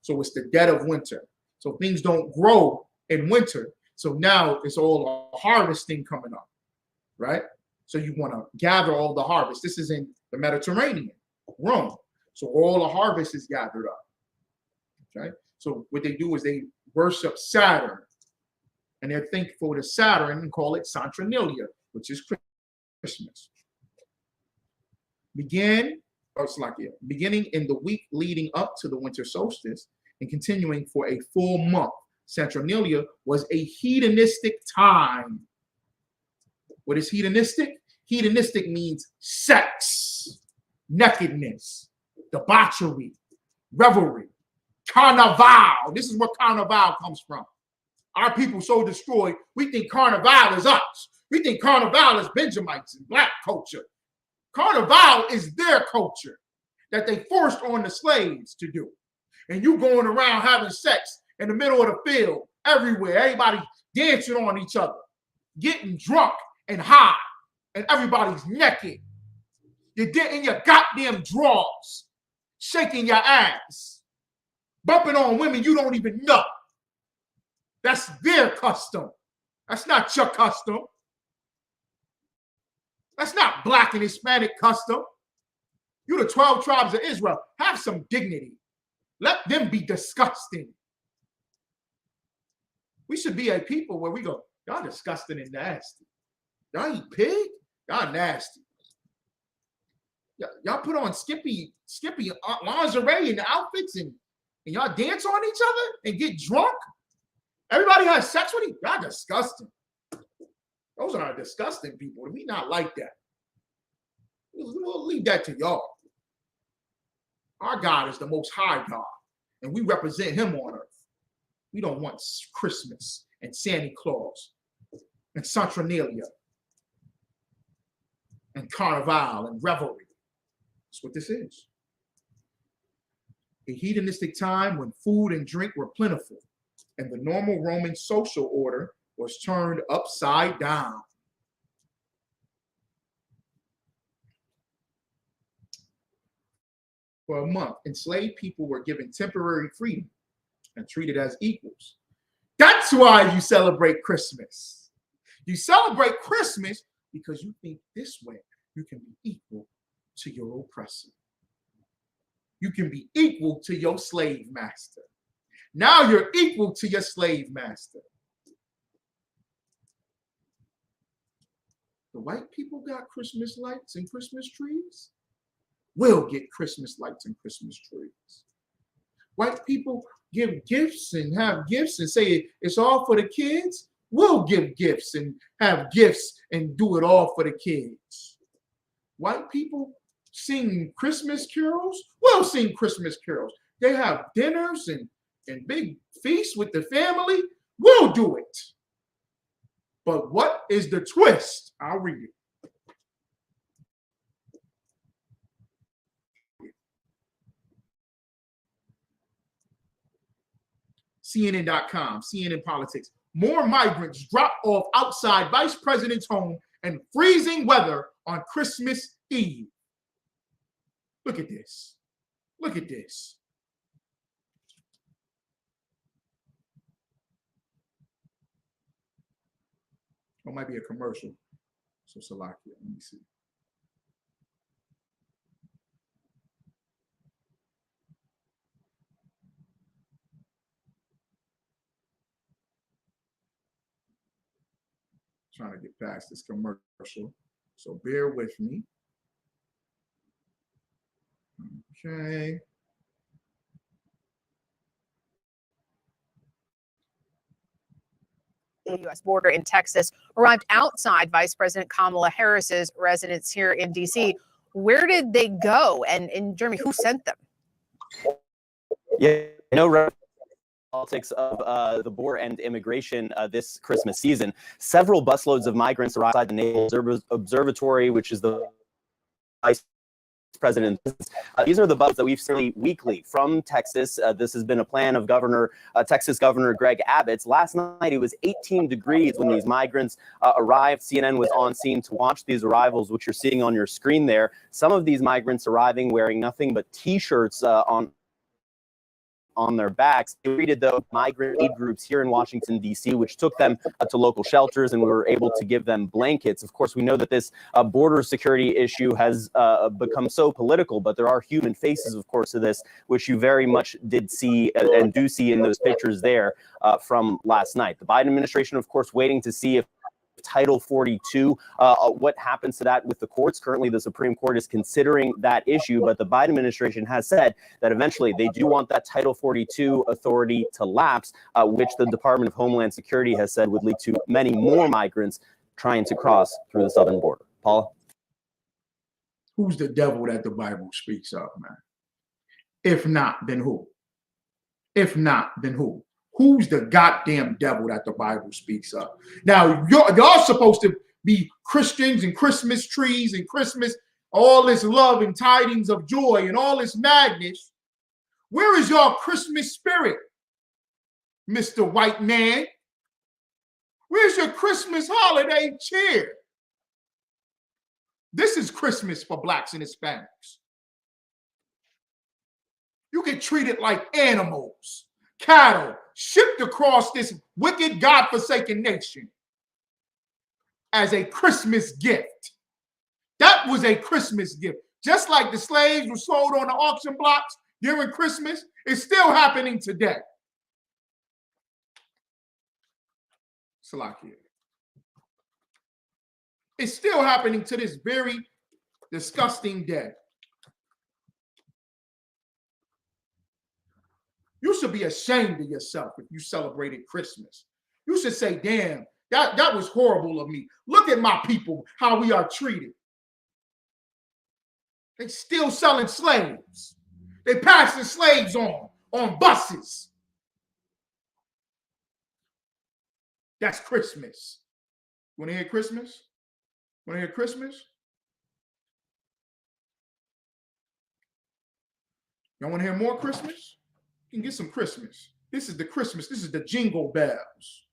So it's the dead of winter. So things don't grow in winter. So now it's all harvesting coming up, right? So you want to gather all the harvest. This is in the Mediterranean, Rome. So all the harvest is gathered up, okay? So what they do is they worship Saturn, and they're thankful to Saturn and call it Saturnalia, which is Christmas. Beginning in the week leading up to the winter solstice and continuing for a full month, Saturnalia was a hedonistic time. What is hedonistic? Hedonistic means sex, nakedness, debauchery, revelry, carnival. This is where carnival comes from. Our people so destroyed, we think carnival is us. We think carnival is Benjamites and black culture. Carnival is their culture that they forced on the slaves to do. And you going around having sex in the middle of the field, everywhere, everybody dancing on each other, getting drunk and high, and everybody's naked. You're getting your goddamn drawers, shaking your ass, bumping on women you don't even know. That's their custom. That's not your custom. That's not black and Hispanic custom. You're the 12 tribes of Israel. Have some dignity. Let them be disgusting. We should be a people where we go, y'all disgusting and nasty. Y'all eat pig? Y'all nasty. Y'all put on skimpy lingerie and outfits and y'all dance on each other and get drunk? Everybody has sex with you? Y'all disgusting. Those are disgusting people. We not like that. We'll leave that to y'all. Our God is the most high God, and we represent him on earth. We don't want Christmas and Santa Claus and Saturnalia and carnival and revelry. That's what this is. A hedonistic time when food and drink were plentiful. and the normal Roman social order was turned upside down. For a month, enslaved people were given temporary freedom and treated as equals. That's why you celebrate Christmas. You celebrate Christmas because you think this way you can be equal to your oppressor. You can be equal to your slave master. Now you're equal to your slave master. The white people got Christmas lights and Christmas trees. We'll get Christmas lights and Christmas trees. White people give gifts and have gifts and say it's all for the kids. We'll give gifts and have gifts and do it all for the kids. White people sing Christmas carols. We'll sing Christmas carols. They have dinners and big feasts with the family. We'll do it. But what is the twist? I'll read it. CNN.com, CNN Politics. More migrants drop off outside Vice President's home in freezing weather on Christmas Eve. Look at this. Look at this. It might be a commercial. So Salakia, let me see. Trying to get past this commercial, so bear with me. Okay. The U.S. border in Texas arrived outside Vice President Kamala Harris's residence here in D.C. Where did they go? And Jeremy, who sent them? Yeah, no politics of the border and immigration this Christmas season. Several busloads of migrants arrived outside the Naval Observatory, which is the Vice President. These are the buses that we've seen weekly from Texas. This has been a plan of Texas Governor Greg Abbott's. Last night, it was 18 degrees when these migrants arrived. CNN was on scene to watch these arrivals, which you're seeing on your screen there. Some of these migrants arriving wearing nothing but T-shirts on their backs. They greeted the migrant aid groups here in Washington, D.C., which took them to local shelters, and we were able to give them blankets. Of course, we know that this border security issue has become so political, but there are human faces, of course, to this, which you very much did see and do see in those pictures there from last night. The Biden administration, of course, waiting to see if Title 42, what happens to that with the courts. Currently, the Supreme Court is considering that issue, but the Biden administration has said that eventually they do want that Title 42 authority to lapse, which the Department of Homeland Security has said would lead to many more migrants trying to cross through the southern border. Paula? Who's the devil that the Bible speaks of, man? If not, then who? If not, then who? Who's the goddamn devil that the Bible speaks of? Now, y'all supposed to be Christians and Christmas trees and Christmas, all this love and tidings of joy and all this madness. Where is y'all Christmas spirit, Mr. White Man? Where's your Christmas holiday cheer? This is Christmas for Blacks and Hispanics. You get treated like animals, cattle, shipped across this wicked, God-forsaken nation as a Christmas gift. That was a Christmas gift. Just like the slaves were sold on the auction blocks during Christmas, it's still happening today. Salakia. It's still happening to this very disgusting day. You should be ashamed of yourself if you celebrated Christmas. You should say, damn, that was horrible of me. Look at my people, how we are treated. They still selling slaves. They passing slaves on buses. That's Christmas. Want to hear Christmas? Want to hear Christmas? Y'all want to hear more Christmas? You can get some Christmas. This is the Christmas. This is the jingle bells.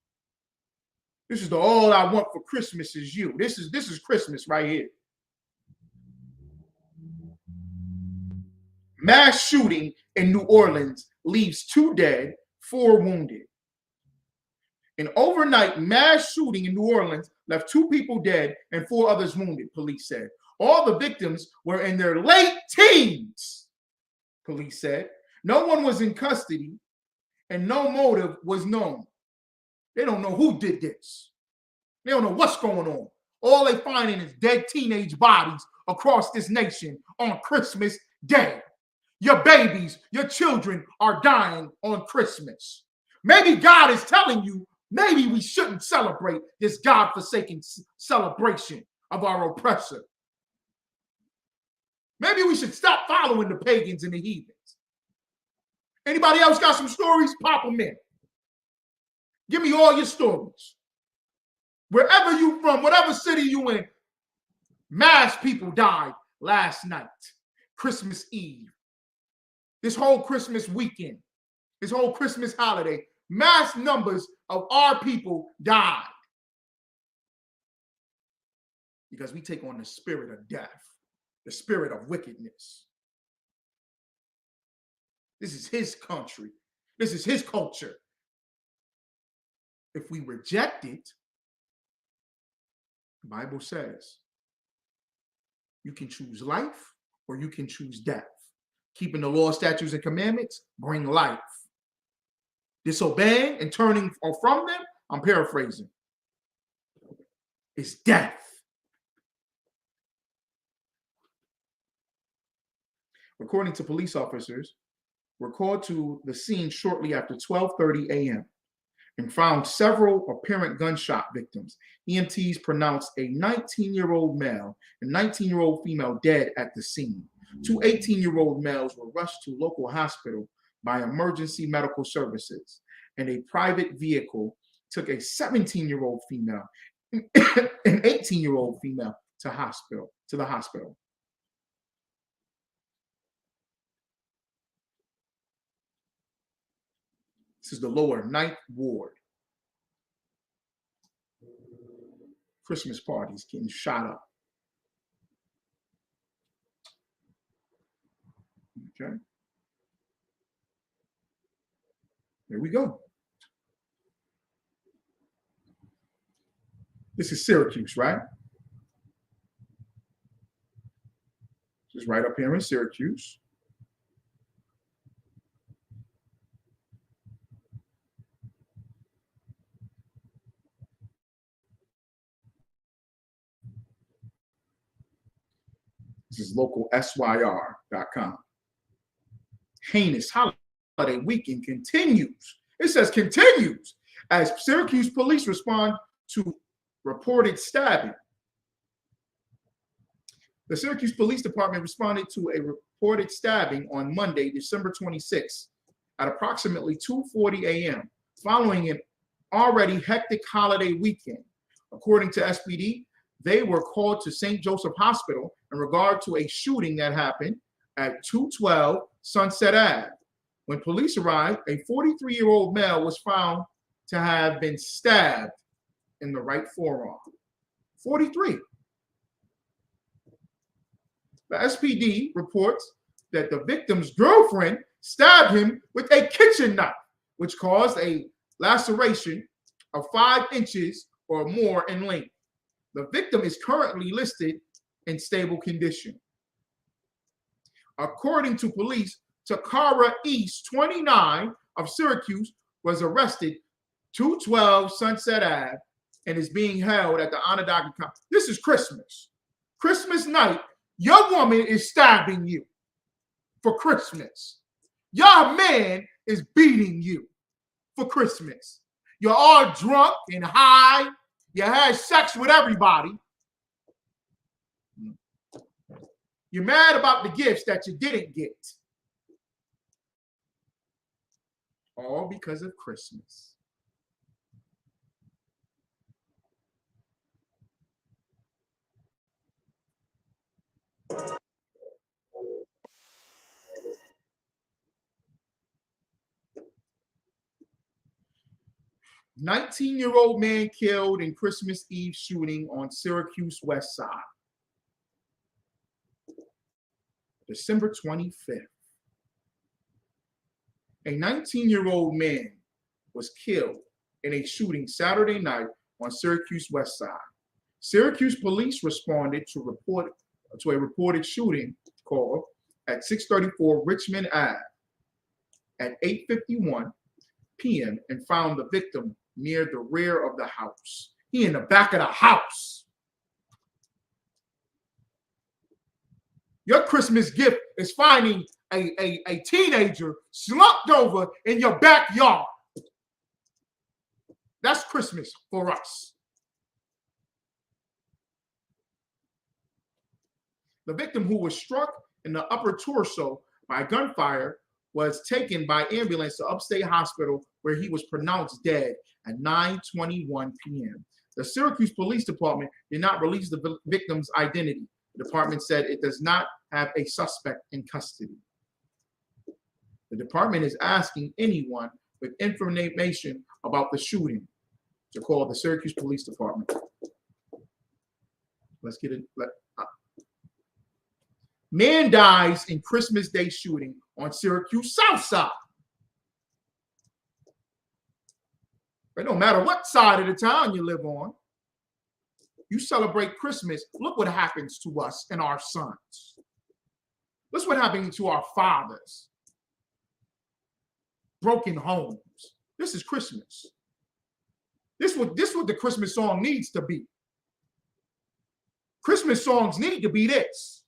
This is the all I want for Christmas is you. This is Christmas right here. Mass shooting in New Orleans leaves 2 dead, 4 wounded. An overnight mass shooting in New Orleans left 2 people dead and 4 others wounded, police said. All the victims were in their late teens, police said. No one was in custody and no motive was known. They don't know who did this. They don't know what's going on. All they finding is dead teenage bodies across this nation on Christmas Day. Your babies, your children are dying on Christmas. Maybe God is telling you, maybe we shouldn't celebrate this God-forsaken celebration of our oppressor. Maybe we should stop following the pagans and the heathens. Anybody else got some stories? Pop them in. Give me all your stories. Wherever you from, whatever city you in, mass people died last night, Christmas Eve. This whole Christmas weekend, this whole Christmas holiday, mass numbers of our people died. Because we take on the spirit of death, the spirit of wickedness. This is his country. This is his culture. If we reject it, the Bible says you can choose life or you can choose death. Keeping the law, statutes, and commandments bring life. Disobeying and turning from them, I'm paraphrasing, is death. According to police officers, were called to the scene shortly after 12:30 a.m. and found several apparent gunshot victims. EMTs pronounced a 19-year-old male and 19-year-old female dead at the scene. 2 18-year-old males were rushed to local hospital by emergency medical services, and a private vehicle took a 17-year-old female and 18-year-old female to the hospital. This is the lower 9th Ward. Christmas parties getting shot up. Okay. There we go. This is Syracuse, right? This is right up here in Syracuse. This is local SYR.com. Heinous holiday weekend continues. It says continues as Syracuse police respond to reported stabbing. The Syracuse Police Department responded to a reported stabbing on Monday, December 26th at approximately 2:40 a.m. following an already hectic holiday weekend. According to SPD, they were called to St. Joseph Hospital in regard to a shooting that happened at 212 Sunset Ave. When police arrived, a 43-year-old male was found to have been stabbed in the right forearm. 43. The SPD reports that the victim's girlfriend stabbed him with a kitchen knife, which caused a laceration of 5 inches or more in length. The victim is currently listed in stable condition. According to police, Takara East, 29, of Syracuse, was arrested 212 Sunset Ave and is being held at the Onondaga County. This is Christmas. Christmas night, your woman is stabbing you for Christmas. Your man is beating you for Christmas. You're all drunk and high. You had sex with everybody. You're mad about the gifts that you didn't get. All because of Christmas. 19-year-old man killed in Christmas Eve shooting on Syracuse West Side. December 25th. A 19-year-old man was killed in a shooting Saturday night on Syracuse West Side. Syracuse police responded to a reported shooting call at 634 Richmond Ave at 8:51 p.m. and found the victim near the rear of the house. He in the back of the house. Your Christmas gift is finding a teenager slumped over in your backyard. That's Christmas for us. The victim, who was struck in the upper torso by gunfire, was taken by ambulance to Upstate Hospital, where he was pronounced dead at 9:21 p.m. The Syracuse Police Department did not release the victim's identity. The department said it does not have a suspect in custody. The department is asking anyone with information about the shooting to call the Syracuse Police Department. Let's get it. Man dies in Christmas Day shooting on Syracuse South Side. It don't matter what side of the town you live on. You celebrate Christmas. Look what happens to us and our sons. Look what happens to our fathers. Broken homes. This is Christmas. This what the Christmas song needs to be. Christmas songs need to be this.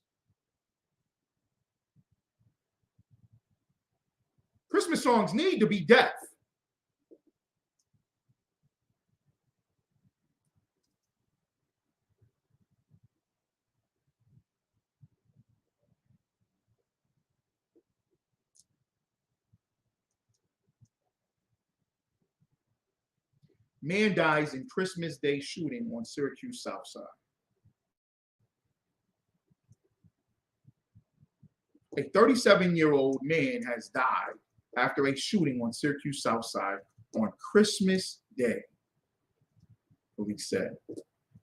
Christmas songs need to be death. Man dies in Christmas Day shooting on Syracuse South Side. A 37-year-old man has died after a shooting on Syracuse South Side on Christmas Day, police said.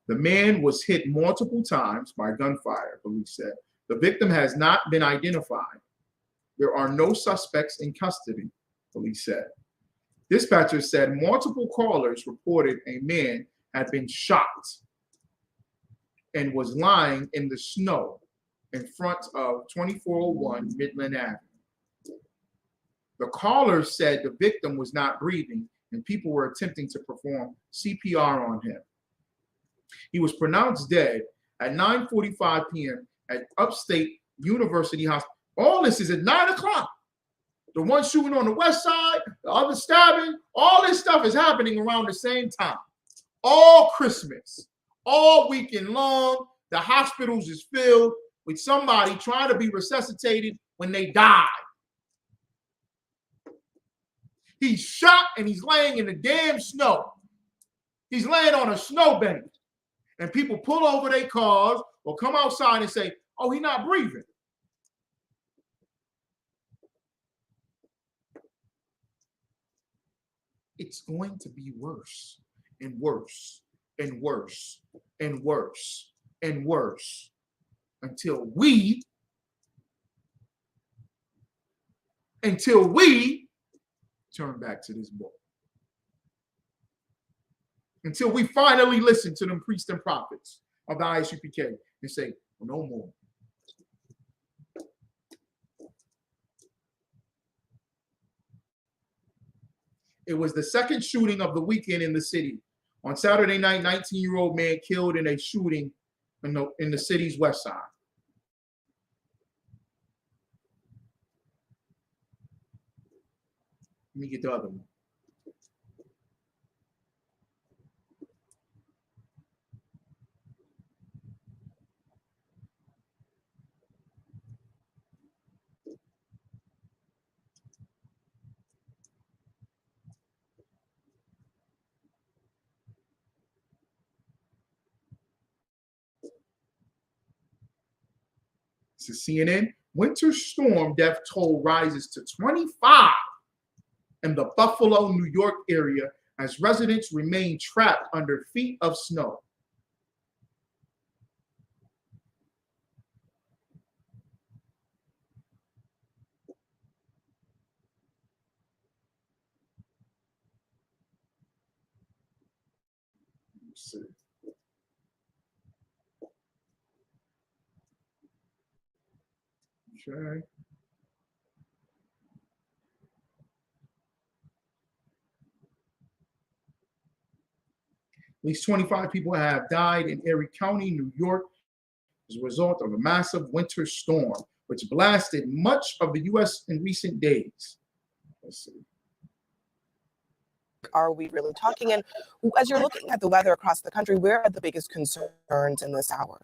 The man was hit multiple times by gunfire, police said. The victim has not been identified. There are no suspects in custody, police said. Dispatchers said multiple callers reported a man had been shot and was lying in the snow in front of 2401 Midland Avenue. The callers said the victim was not breathing and people were attempting to perform CPR on him. He was pronounced dead at 9:45 p.m. at Upstate University Hospital. All this is at 9 o'clock. The one shooting on the west side, the other stabbing, all this stuff is happening around the same time. All Christmas, all weekend long, the hospitals is filled with somebody trying to be resuscitated when they die. He's shot and he's laying in the damn snow. He's laying on a snowbank. And people pull over their cars or come outside and say, oh, he's not breathing. It's going to be worse and worse and worse and worse and worse until we turn back to this book. Until we finally listen to them priests and prophets of the I.S.U.P.K. and say, no more. It was the second shooting of the weekend in the city. On Saturday night, 19-year-old man killed in a shooting in the city's west side. Let me get the other one. This is CNN. Winter storm death toll rises to 25 in the Buffalo, New York area as residents remain trapped under feet of snow. Let's see. Okay. At least 25 people have died in Erie County, New York, as a result of a massive winter storm, which blasted much of the U.S. in recent days. Let's see. Are we really talking? And as you're looking at the weather across the country, where are the biggest concerns in this hour?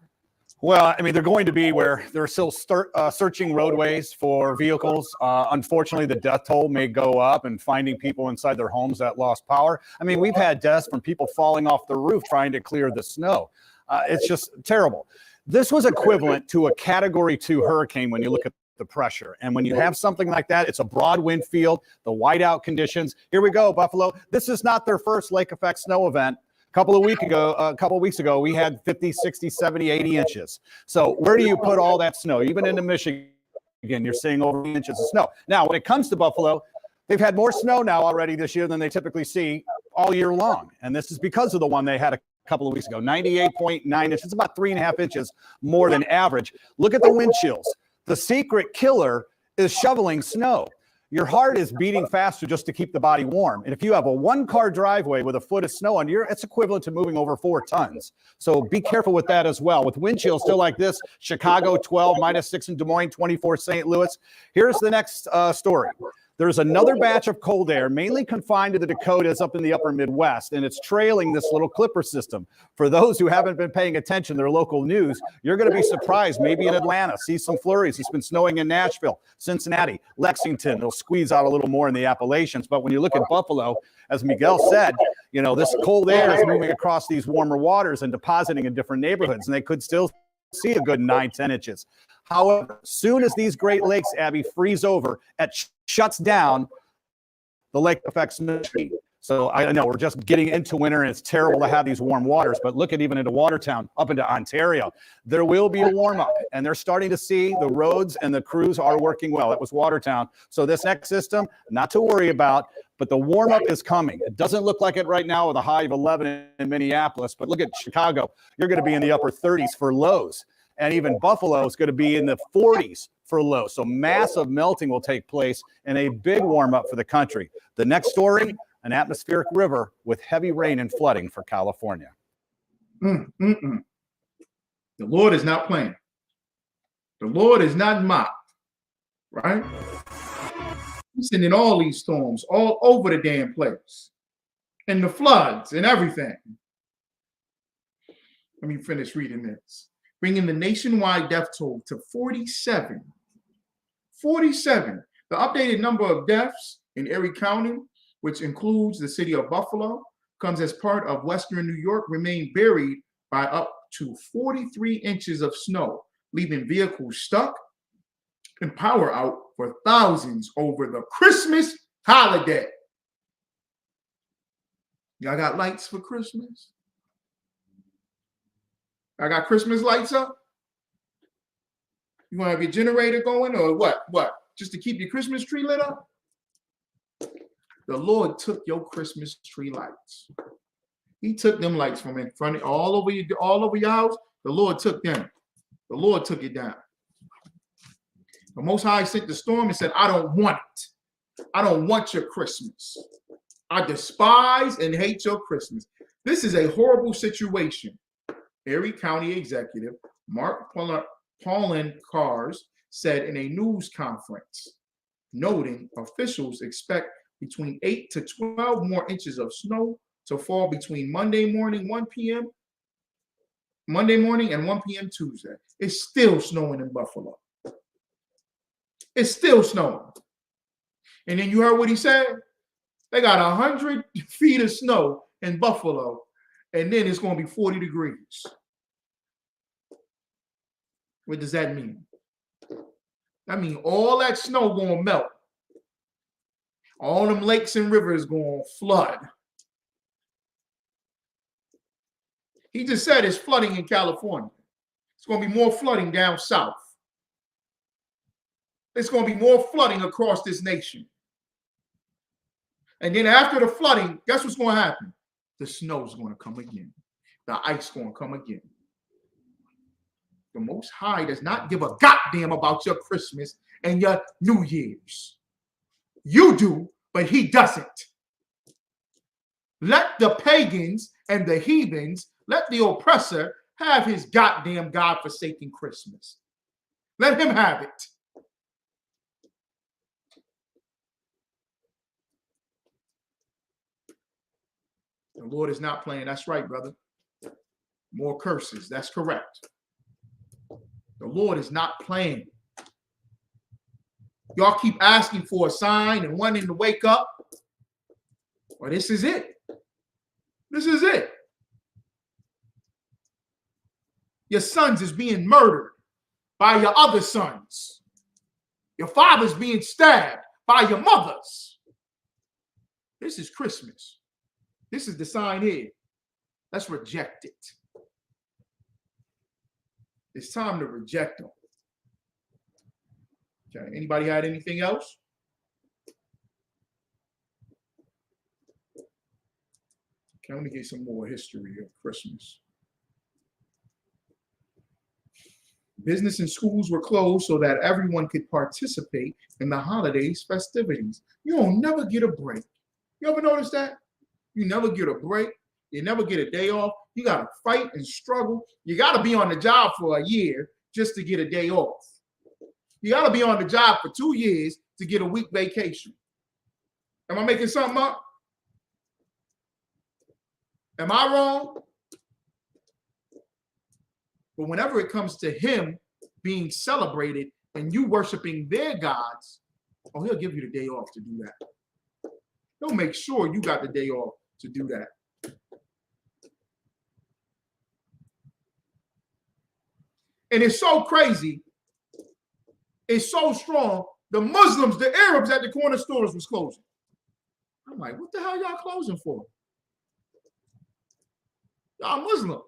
Well, I mean, they're going to be where they're still searching roadways for vehicles. Unfortunately, the death toll may go up and finding people inside their homes that lost power. I mean, we've had deaths from people falling off the roof trying to clear the snow. It's just terrible. This was equivalent to a Category 2 hurricane when you look at the pressure. And when you have something like that, it's a broad wind field, the whiteout conditions. Here we go, Buffalo. This is not their first lake effect snow event. A couple of weeks ago, we had 50, 60, 70, 80 inches. So where do you put all that snow? Even into Michigan, you're seeing over inches of snow. Now, when it comes to Buffalo, they've had more snow now already this year than they typically see all year long. And this is because of the one they had a couple of weeks ago, 98.9 inches. It's about 3.5 inches more than average. Look at the wind chills. The secret killer is shoveling snow. Your heart is beating faster just to keep the body warm. And if you have a one-car driveway with a foot of snow on you, it's equivalent to moving over 4 tons. So be careful with that as well. With wind chills still like this, Chicago 12, -6 in Des Moines, 24 St. Louis. Here's the next story. There's another batch of cold air, mainly confined to the Dakotas up in the upper Midwest, and it's trailing this little clipper system. For those who haven't been paying attention to their local news, you're going to be surprised. Maybe in Atlanta, see some flurries. It's been snowing in Nashville, Cincinnati, Lexington. It'll squeeze out a little more in the Appalachians. But when you look at Buffalo, as Miguel said, you know, this cold air is moving across these warmer waters and depositing in different neighborhoods, and they could still see a good 9-10 inches. However, soon as these Great Lakes, Abby, freeze over, it shuts down the lake effect speed. So I know we're just getting into winter and it's terrible to have these warm waters, but look at even into Watertown, up into Ontario. There will be a warm up and they're starting to see the roads and the crews are working well. It was Watertown. So this next system, not to worry about, but the warm up is coming. It doesn't look like it right now with a high of 11 in Minneapolis, but look at Chicago. You're going to be in the upper 30s for lows. And even Buffalo is going to be in the 40s for low. So massive melting will take place and a big warm up for the country. The next story, an atmospheric river with heavy rain and flooding for California. The Lord is not playing. The Lord is not mocked, right? He's sending all these storms all over the damn place and the floods and everything. Let me finish reading this. Bringing the nationwide death toll to 47. 47. The updated number of deaths in Erie County, which includes the city of Buffalo, comes as part of Western New York, remain buried by up to 43 inches of snow, leaving vehicles stuck and power out for thousands over the Christmas holiday. Y'all got lights for Christmas? I got Christmas lights up. You want to have your generator going or what? What? Just to keep your Christmas tree lit up? The Lord took your Christmas tree lights. He took them lights from in front of all over your house. The Lord took them. The Lord took it down. The Most High sent the storm and said, I don't want it. I don't want your Christmas. I despise and hate your Christmas. This is a horrible situation. Erie County Executive Mark Poloncarz said in a news conference, noting officials expect between 8 to 12 more inches of snow to fall between Monday morning and 1 p.m. Tuesday. It's still snowing in Buffalo. It's still snowing. And then you heard what he said? They got 100 feet of snow in Buffalo, and then it's going to be 40 degrees. What does that mean? That means all that snow going to melt. All them lakes and rivers going to flood. He just said it's flooding in California. It's going to be more flooding down south. It's going to be more flooding across this nation. And then after the flooding, guess what's going to happen? The snow's going to come again. The ice is going to come again. The Most High does not give a goddamn about your Christmas and your New Year's. You do, but he doesn't. Let the pagans and the heathens, let the oppressor have his goddamn God-forsaken Christmas. Let him have it. The Lord is not playing. That's right, brother. More curses. That's correct. The Lord is not playing. Y'all keep asking for a sign and wanting to wake up. Well, this is it. This is it. Your sons is being murdered by your other sons. Your father's being stabbed by your mothers. This is Christmas. This is the sign here. Let's reject it. It's time to reject them. Okay, anybody had anything else? Okay, let me get some more history of Christmas. Business and schools were closed so that everyone could participate in the holidays festivities. You don't never get a break. You ever notice that? You never get a break. You never get a day off. You got to fight and struggle. You got to be on the job for a year just to get a day off. You got to be on the job for 2 years to get a week vacation. Am I making something up? Am I wrong? But whenever it comes to him being celebrated and you worshiping their gods, oh, he'll give you the day off to do that. He'll make sure you got the day off to do that. And it's so crazy. It's so strong. The Muslims, the Arabs at the corner stores was closing. I'm like, what the hell y'all closing for? Y'all Muslim.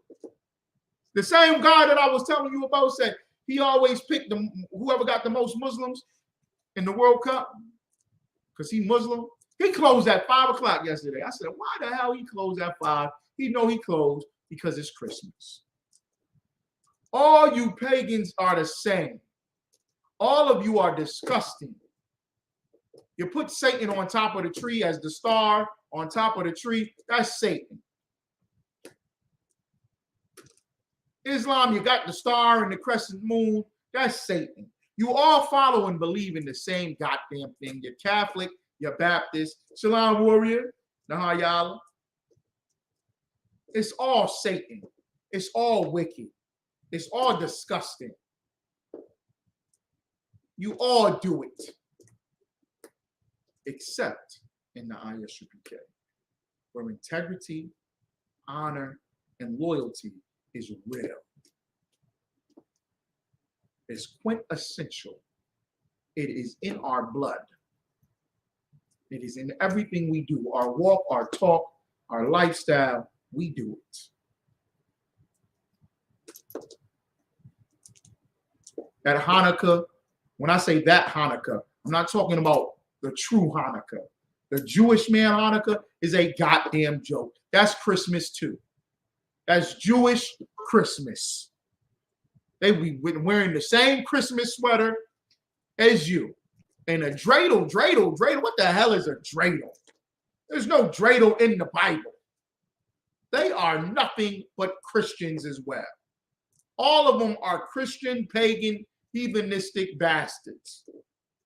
The same guy that I was telling you about said he always picked whoever got the most Muslims in the World Cup because he Muslim. He closed at 5 o'clock yesterday. I said, why the hell he closed at 5? He know he closed because it's Christmas. All you pagans are the same. All of you are disgusting. You put Satan on top of the tree as the star on top of the tree. That's Satan. Islam, you got the star and the crescent moon. That's Satan. You all follow and believe in the same goddamn thing. You're Catholic, you're Baptist, Shalom warrior, Nahayala. It's all Satan. It's all wicked. It's all disgusting. You all do it. Except in the I.S.U.P.K, where integrity, honor, and loyalty is real. It's quintessential. It is in our blood. It is in everything we do. Our walk, our talk, our lifestyle, we do it. That Hanukkah, when I say that Hanukkah, I'm not talking about the true Hanukkah. The Jewish man Hanukkah is a goddamn joke. That's Christmas too. That's Jewish Christmas. They be wearing the same Christmas sweater as you. And a dreidel. What the hell is a dreidel? There's no dreidel in the Bible. They are nothing but Christians as well. All of them are Christian, pagan, heathenistic bastards.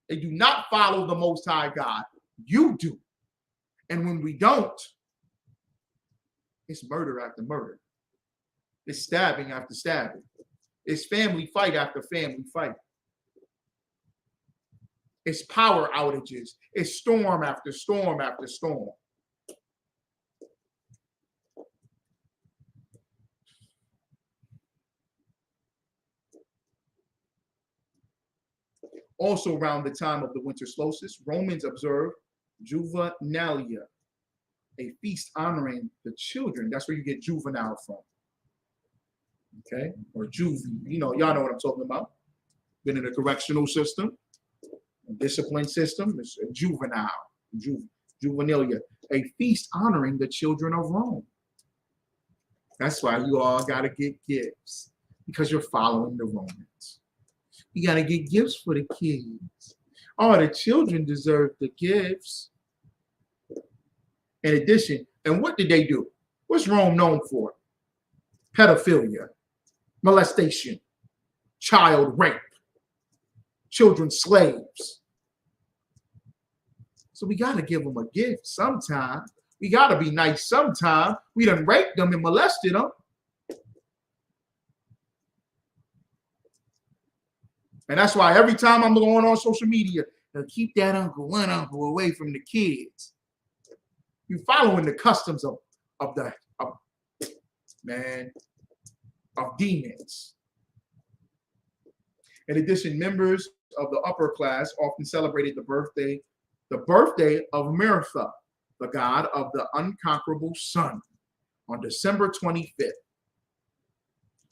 They do not follow the Most High God. You do. And when we don't, it's murder after murder. It's stabbing after stabbing. It's family fight after family fight. It's power outages. It's storm after storm after storm. Also around the time of the winter solstice, Romans observe Juvenalia, a feast honoring the children. That's where you get juvenile from. Okay, or juvie. Y'all know what I'm talking about. Been in a correctional system, a discipline system. It's a juvenile, juvenilia, a feast honoring the children of Rome. That's why you all got to get gifts, because you're following the Romans. You got to get gifts for the kids. All the children deserve the gifts. In addition, and what did they do? What's Rome known for? Pedophilia, molestation, child rape, children slaves. So we got to give them a gift sometime. We got to be nice sometime. We done raped them and molested them. And that's why every time I'm going on social media, keep that one uncle away from the kids. You're following the customs of demons. In addition, members of the upper class often celebrated the birthday of Mirtha, the god of the unconquerable sun, on December 25th. It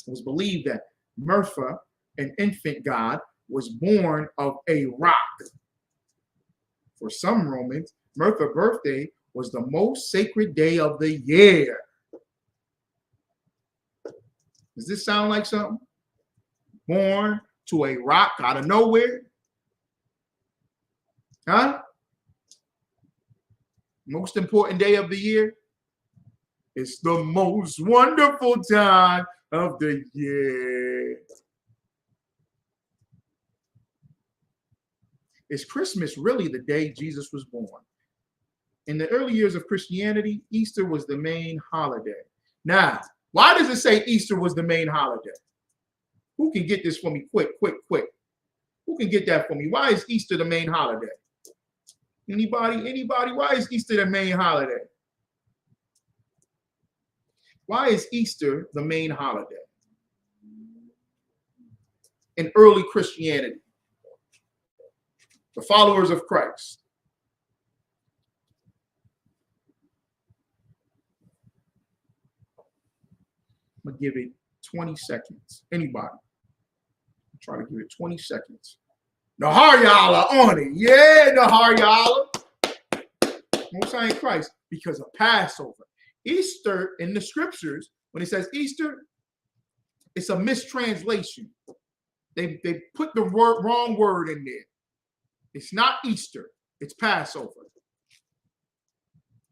was believed that Mirtha, an infant god, was born of a rock. For some Romans, Mirtha's birthday was the most sacred day of the year. Does this sound like something? Born to a rock out of nowhere? Huh? Most important day of the year? It's the most wonderful time of the year. Is Christmas really the day Jesus was born? In the early years of Christianity, Easter was the main holiday. Now, why does it say Easter was the main holiday? Who can get this for me? Quick. Who can get that for me? Why is Easter the main holiday? Anybody? Why is Easter the main holiday? Why is Easter the main holiday in early Christianity? The followers of Christ. I'm going to give it 20 seconds. Anybody? Try to give it 20 seconds. Naharyala on it. Yeah, Naharyala. Most High in Christ, because of Passover. Easter in the scriptures, when it says Easter, it's a mistranslation. They put the wrong word in there. It's not Easter, it's Passover.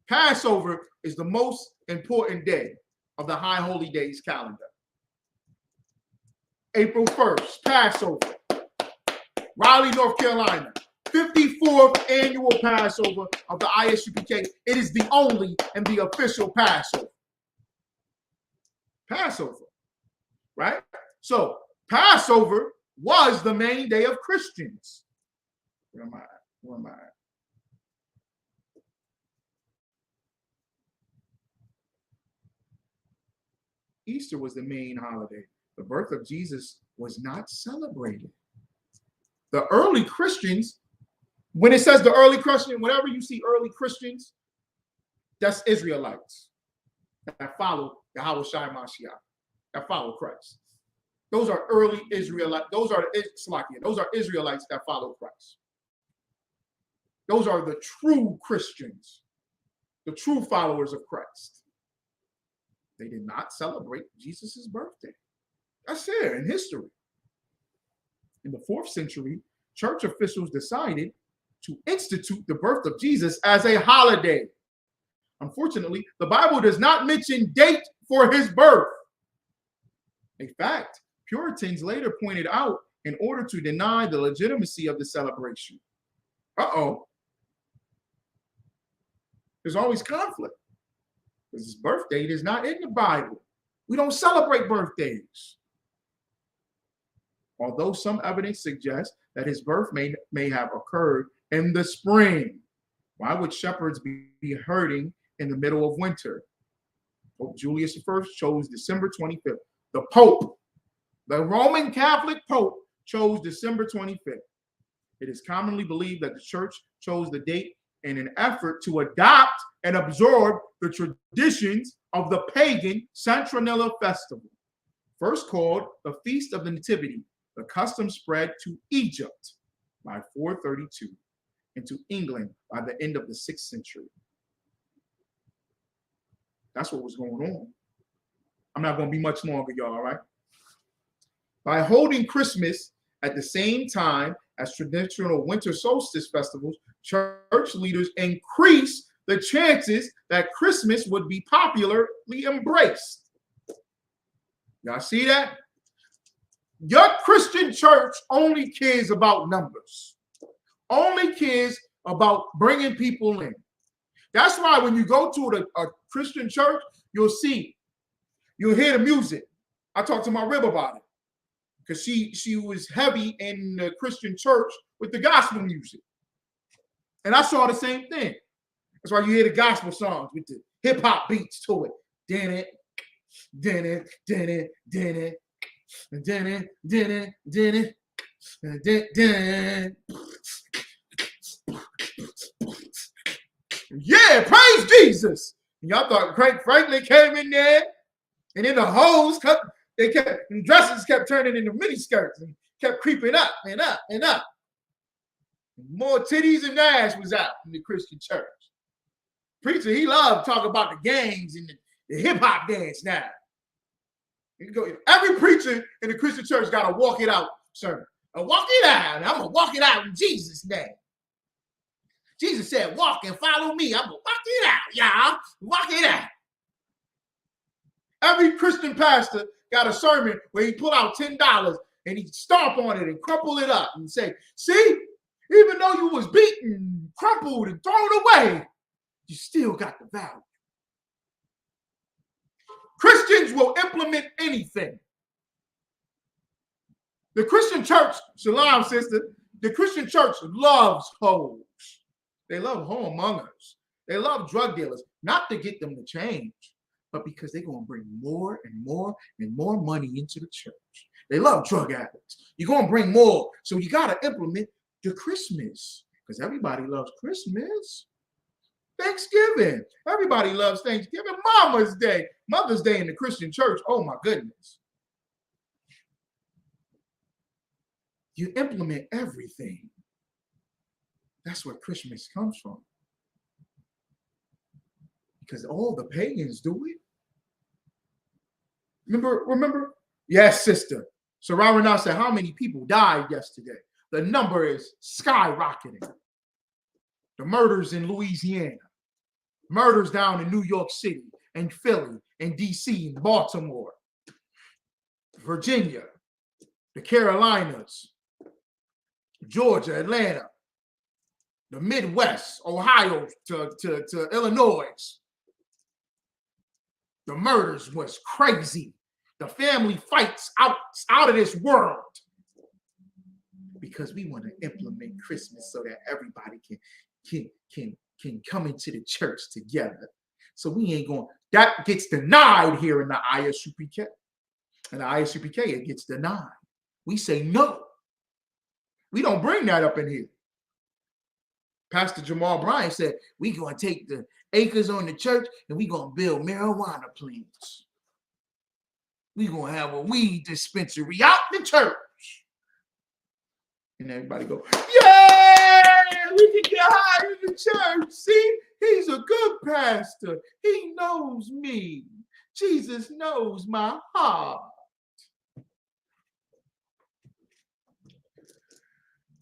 Passover is the most important day of the High Holy Days calendar. April 1st, Passover. Raleigh, North Carolina. 54th annual Passover of the I.S.U.P.K. It is the only and the official Passover. Passover, right? So Passover was the main day of Christians. Where am I at? Easter was the main holiday. The birth of Jesus was not celebrated. The early Christians, when it says the early Christian, whenever you see early Christians, that's Israelites that follow Yahweh Shai Mashiach, that follow Christ. Those are early Israelites. Those are Israelites that follow Christ. Those are the true Christians, the true followers of Christ. They did not celebrate Jesus' birthday. That's there in history. In the 4th century, church officials decided to institute the birth of Jesus as a holiday. Unfortunately, the Bible does not mention date for his birth. In fact, Puritans later pointed out in order to deny the legitimacy of the celebration. There's always conflict because his birth date is not in the Bible. We don't celebrate birthdays. Although some evidence suggests that his birth may have occurred in the spring. Why would shepherds be herding in the middle of winter? Pope Julius I chose December 25th. The Pope, the Roman Catholic Pope, chose December 25th. It is commonly believed that the church chose the date in an effort to adopt and absorb the traditions of the pagan Saturnalia festival. first called the Feast of the Nativity. The custom spread to Egypt by 432 and to England by the end of the 6th century. That's what was going on. I'm not going to be much longer, y'all, all right? By holding Christmas at the same time as traditional winter solstice festivals, church leaders increased the chances that Christmas would be popularly embraced. Y'all see that? Your Christian church only cares about numbers, only cares about bringing people in. That's why when you go to a Christian church, you'll hear the music. I talked to my rib about it because she was heavy in the Christian church with the gospel music. And I saw the same thing. That's why you hear the gospel songs with the hip hop beats to it. Din it, din it, din it, din it, din it, din it, din it, din din. Yeah, praise Jesus. And y'all thought Craig Franklin came in there, and then the hoes dresses kept turning into mini skirts and kept creeping up and up and up. More titties and ass was out in the Christian church. Preacher, he loved talking about the gangs and the hip hop dance now. Every preacher in the Christian church got a walk it out sermon. Walk it out. I'm gonna walk it out in Jesus' name. Jesus said, walk and follow me. I'm gonna walk it out, y'all. Walk it out. Every Christian pastor got a sermon where he pull out $10 and he stomp on it and crumple it up and say, see, even though you was beaten, crumpled, and thrown away, you still got the value. Christians will implement anything. The Christian church, Shalom, sister, the Christian church loves hoes. They love whoremongers. They love drug dealers, not to get them to change, but because they're going to bring more and more and more money into the church. They love drug addicts. You're going to bring more. So you got to implement the Christmas because everybody loves Christmas. Thanksgiving. Everybody loves Thanksgiving. Mama's Day. Mother's Day in the Christian church. Oh, my goodness. You implement everything. That's where Christmas comes from. Because all the pagans do it. Remember? Yes, sister. So Sarah said, how many people died yesterday? The number is skyrocketing. The murders in Louisiana, murders down in New York City and Philly and DC and Baltimore, Virginia, the Carolinas, Georgia, Atlanta, the Midwest, Ohio to Illinois. The murders was crazy. The family fights out of this world. Because we want to implement Christmas so that everybody can come into the church together. So we ain't going, that gets denied here in the ISUPK. In the ISUPK, it gets denied. We say no. We don't bring that up in here. Pastor Jamal Bryant said, we going to take the acres on the church and we going to build marijuana plants. We going to have a weed dispensary out the church. And everybody go, yeah, we can get high in the church. See, he's a good pastor. He knows me. Jesus knows my heart.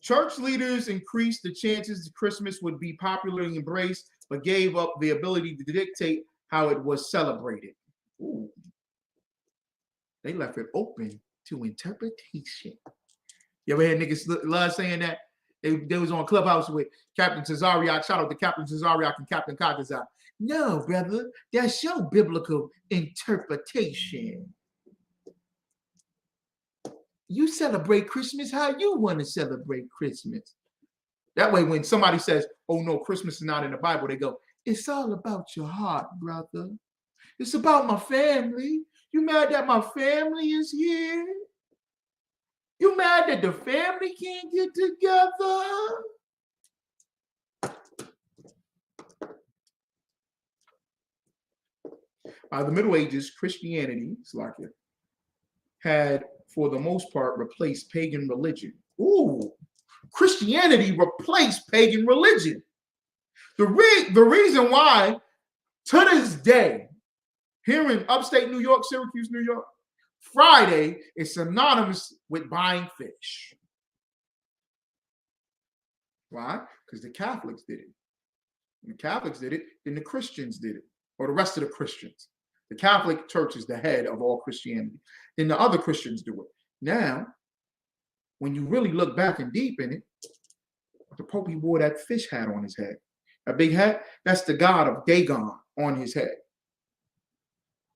Church leaders increased the chances that Christmas would be popularly embraced, but gave up the ability to dictate how it was celebrated. Ooh. They left it open to interpretation. You ever hear niggas love saying that? They was on Clubhouse with Captain Tazariak. Shout out to Captain Tazariak and Captain Kadazak. No, brother, that's your biblical interpretation. You celebrate Christmas how you want to celebrate Christmas. That way, when somebody says, oh no, Christmas is not in the Bible, they go, it's all about your heart, brother. It's about my family. You mad that my family is here? You mad that the family can't get together? By the Middle Ages, Christianity, had, for the most part, replaced pagan religion. Ooh, Christianity replaced pagan religion. The reason why, to this day, here in upstate New York, Syracuse, New York, Friday is synonymous with buying fish. Why? Because the Catholics did it. When the Catholics did it, then the Christians did it, or the rest of the Christians. The Catholic Church is the head of all Christianity. Then the other Christians do it. Now, when you really look back and deep in it, the Pope, he wore that fish hat on his head. A big hat, that's the god of Dagon on his head.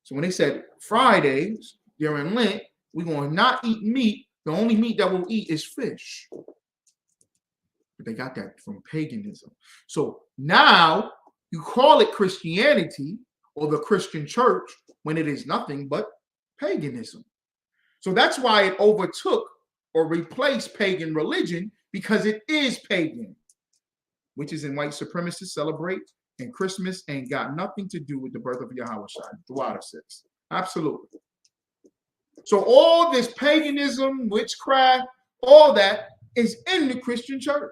So when they said Fridays during Lent, we're going to not eat meat. The only meat that we'll eat is fish. But they got that from paganism. So now you call it Christianity or the Christian church when it is nothing but paganism. So that's why it overtook or replaced pagan religion, because it is pagan, which is in white supremacists celebrate, and Christmas ain't got nothing to do with the birth of Yahweh. The water says. Absolutely. So all this paganism, witchcraft, all that is in the Christian church.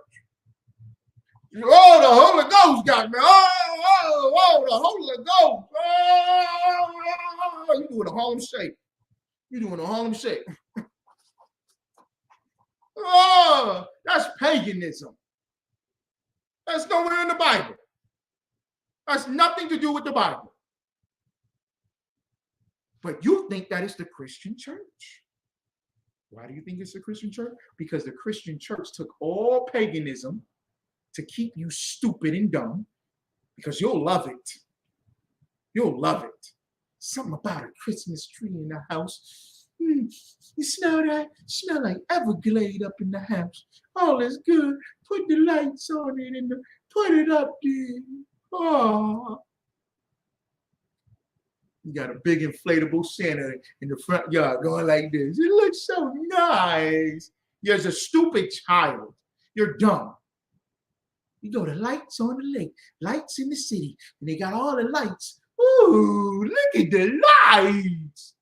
Oh, the Holy Ghost got me. Oh, the Holy Ghost. Oh, you doing a Harlem Shake. You doing a Harlem Shake. Oh, that's paganism. That's nowhere in the Bible. That's nothing to do with the Bible. But you think that it's the Christian church. Why do you think it's the Christian church? Because the Christian church took all paganism to keep you stupid and dumb, because you'll love it. You'll love it. Something about a Christmas tree in the house. You smell that? Smell like Everglade up in the house. All is good. Put the lights on it and put it up there. Oh. You got a big inflatable Santa in the front yard going like this. It looks so nice. You're a stupid child. You're dumb. You go to lights on the lake, lights in the city, and they got all the lights. Ooh, look at the lights.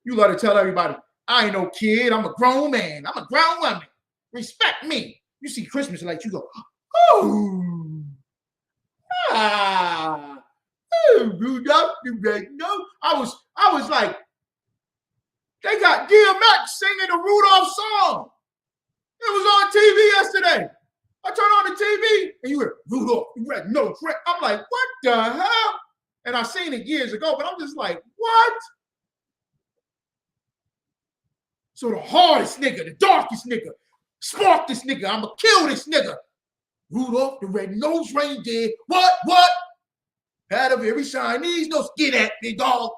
You got to tell everybody, I ain't no kid. I'm a grown man. I'm a grown woman. Respect me. You see Christmas lights, you go, oh, ah, oh, Rudolph the Red-Nosed. I was like, they got DMX singing the Rudolph song. It was on TV yesterday. I turned on the TV and you hear Rudolph the Red-Nosed. I'm like, what the hell? And I seen it years ago, but I'm just like, what? So the hardest nigga, the darkest nigga, spark this nigga, I'ma kill this nigga. Rudolph the Red-Nosed Reindeer, what? Had of every Chinese, no skin at me, dog.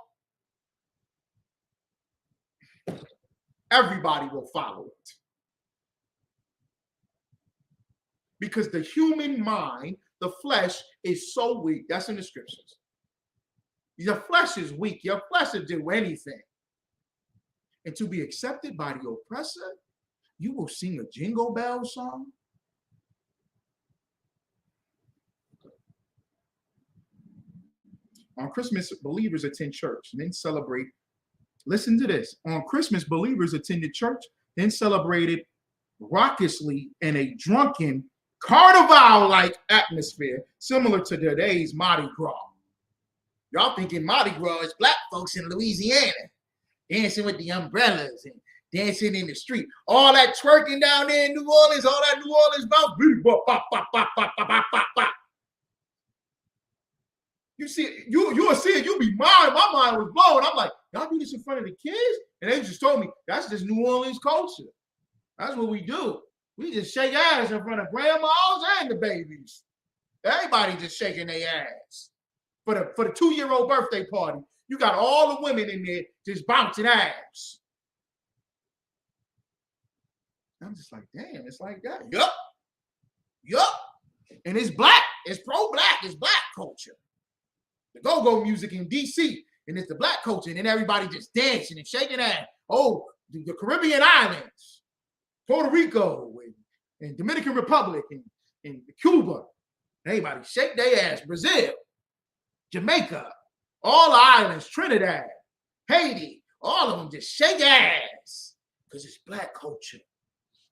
Everybody will follow it. Because the human mind, the flesh, is so weak. That's in the scriptures. Your flesh is weak. Your flesh will do anything. And to be accepted by the oppressor, you will sing a Jingle Bell song. On Christmas, believers attend church and then celebrate. Listen to this. On Christmas, believers attended church, then celebrated raucously in a drunken, carnival-like atmosphere, similar to today's Mardi Gras. Y'all thinking Mardi Gras is black folks in Louisiana dancing with the umbrellas and dancing in the street. All that twerking down there in New Orleans, all that New Orleans about. You see, you'll see it, you'll be mine. My mind was blown. I'm like, y'all do this in front of the kids? And they just told me, that's just New Orleans culture. That's what we do. We just shake ass in front of grandmas and the babies. Everybody just shaking their ass. For the 2-year-old birthday party, you got all the women in there just bouncing ass. I'm just like, damn, it's like that. Yup. And it's black. It's pro-black. It's black culture. The go-go music in D.C., and it's the black culture, and then everybody just dancing and shaking ass. Oh, the Caribbean islands, Puerto Rico, and Dominican Republic, and Cuba. Everybody shake their ass. Brazil, Jamaica, all the islands, Trinidad. Haiti, all of them just shake ass because it's black culture.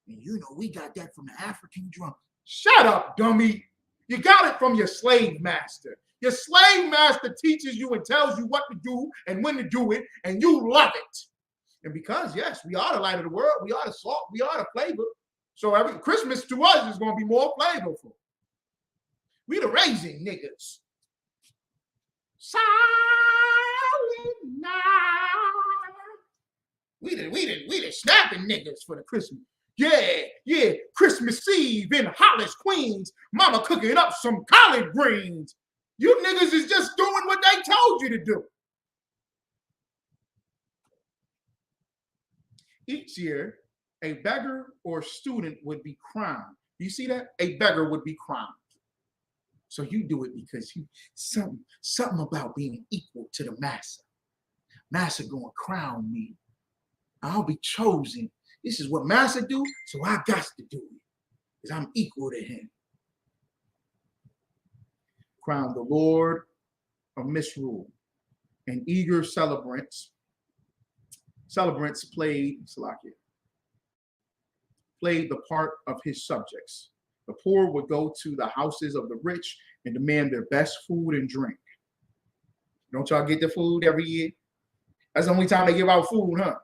And you know, we got that from the African drum. Shut up, dummy. You got it from your slave master. Your slave master teaches you and tells you what to do and when to do it, and you love it. And because, yes, we are the light of the world, we are the salt, we are the flavor. So every Christmas to us is going to be more flavorful. We the raising niggas. Silent night. We the snapping niggas for the Christmas. Yeah, Christmas Eve in Hollis, Queens. Mama cooking up some collard greens. You niggas is just doing what they told you to do. Each year, a beggar or student would be crowned. You see that? A beggar would be crowned. So you do it because you something about being equal to the master. Master gonna crown me. I'll be chosen. This is what master do, so I got to do it because I'm equal to him. Crown the Lord of Misrule. And eager celebrants played the part of his subjects. The poor would go to the houses of the rich and demand their best food and drink. Don't y'all get the food every year? That's the only time they give out food, huh?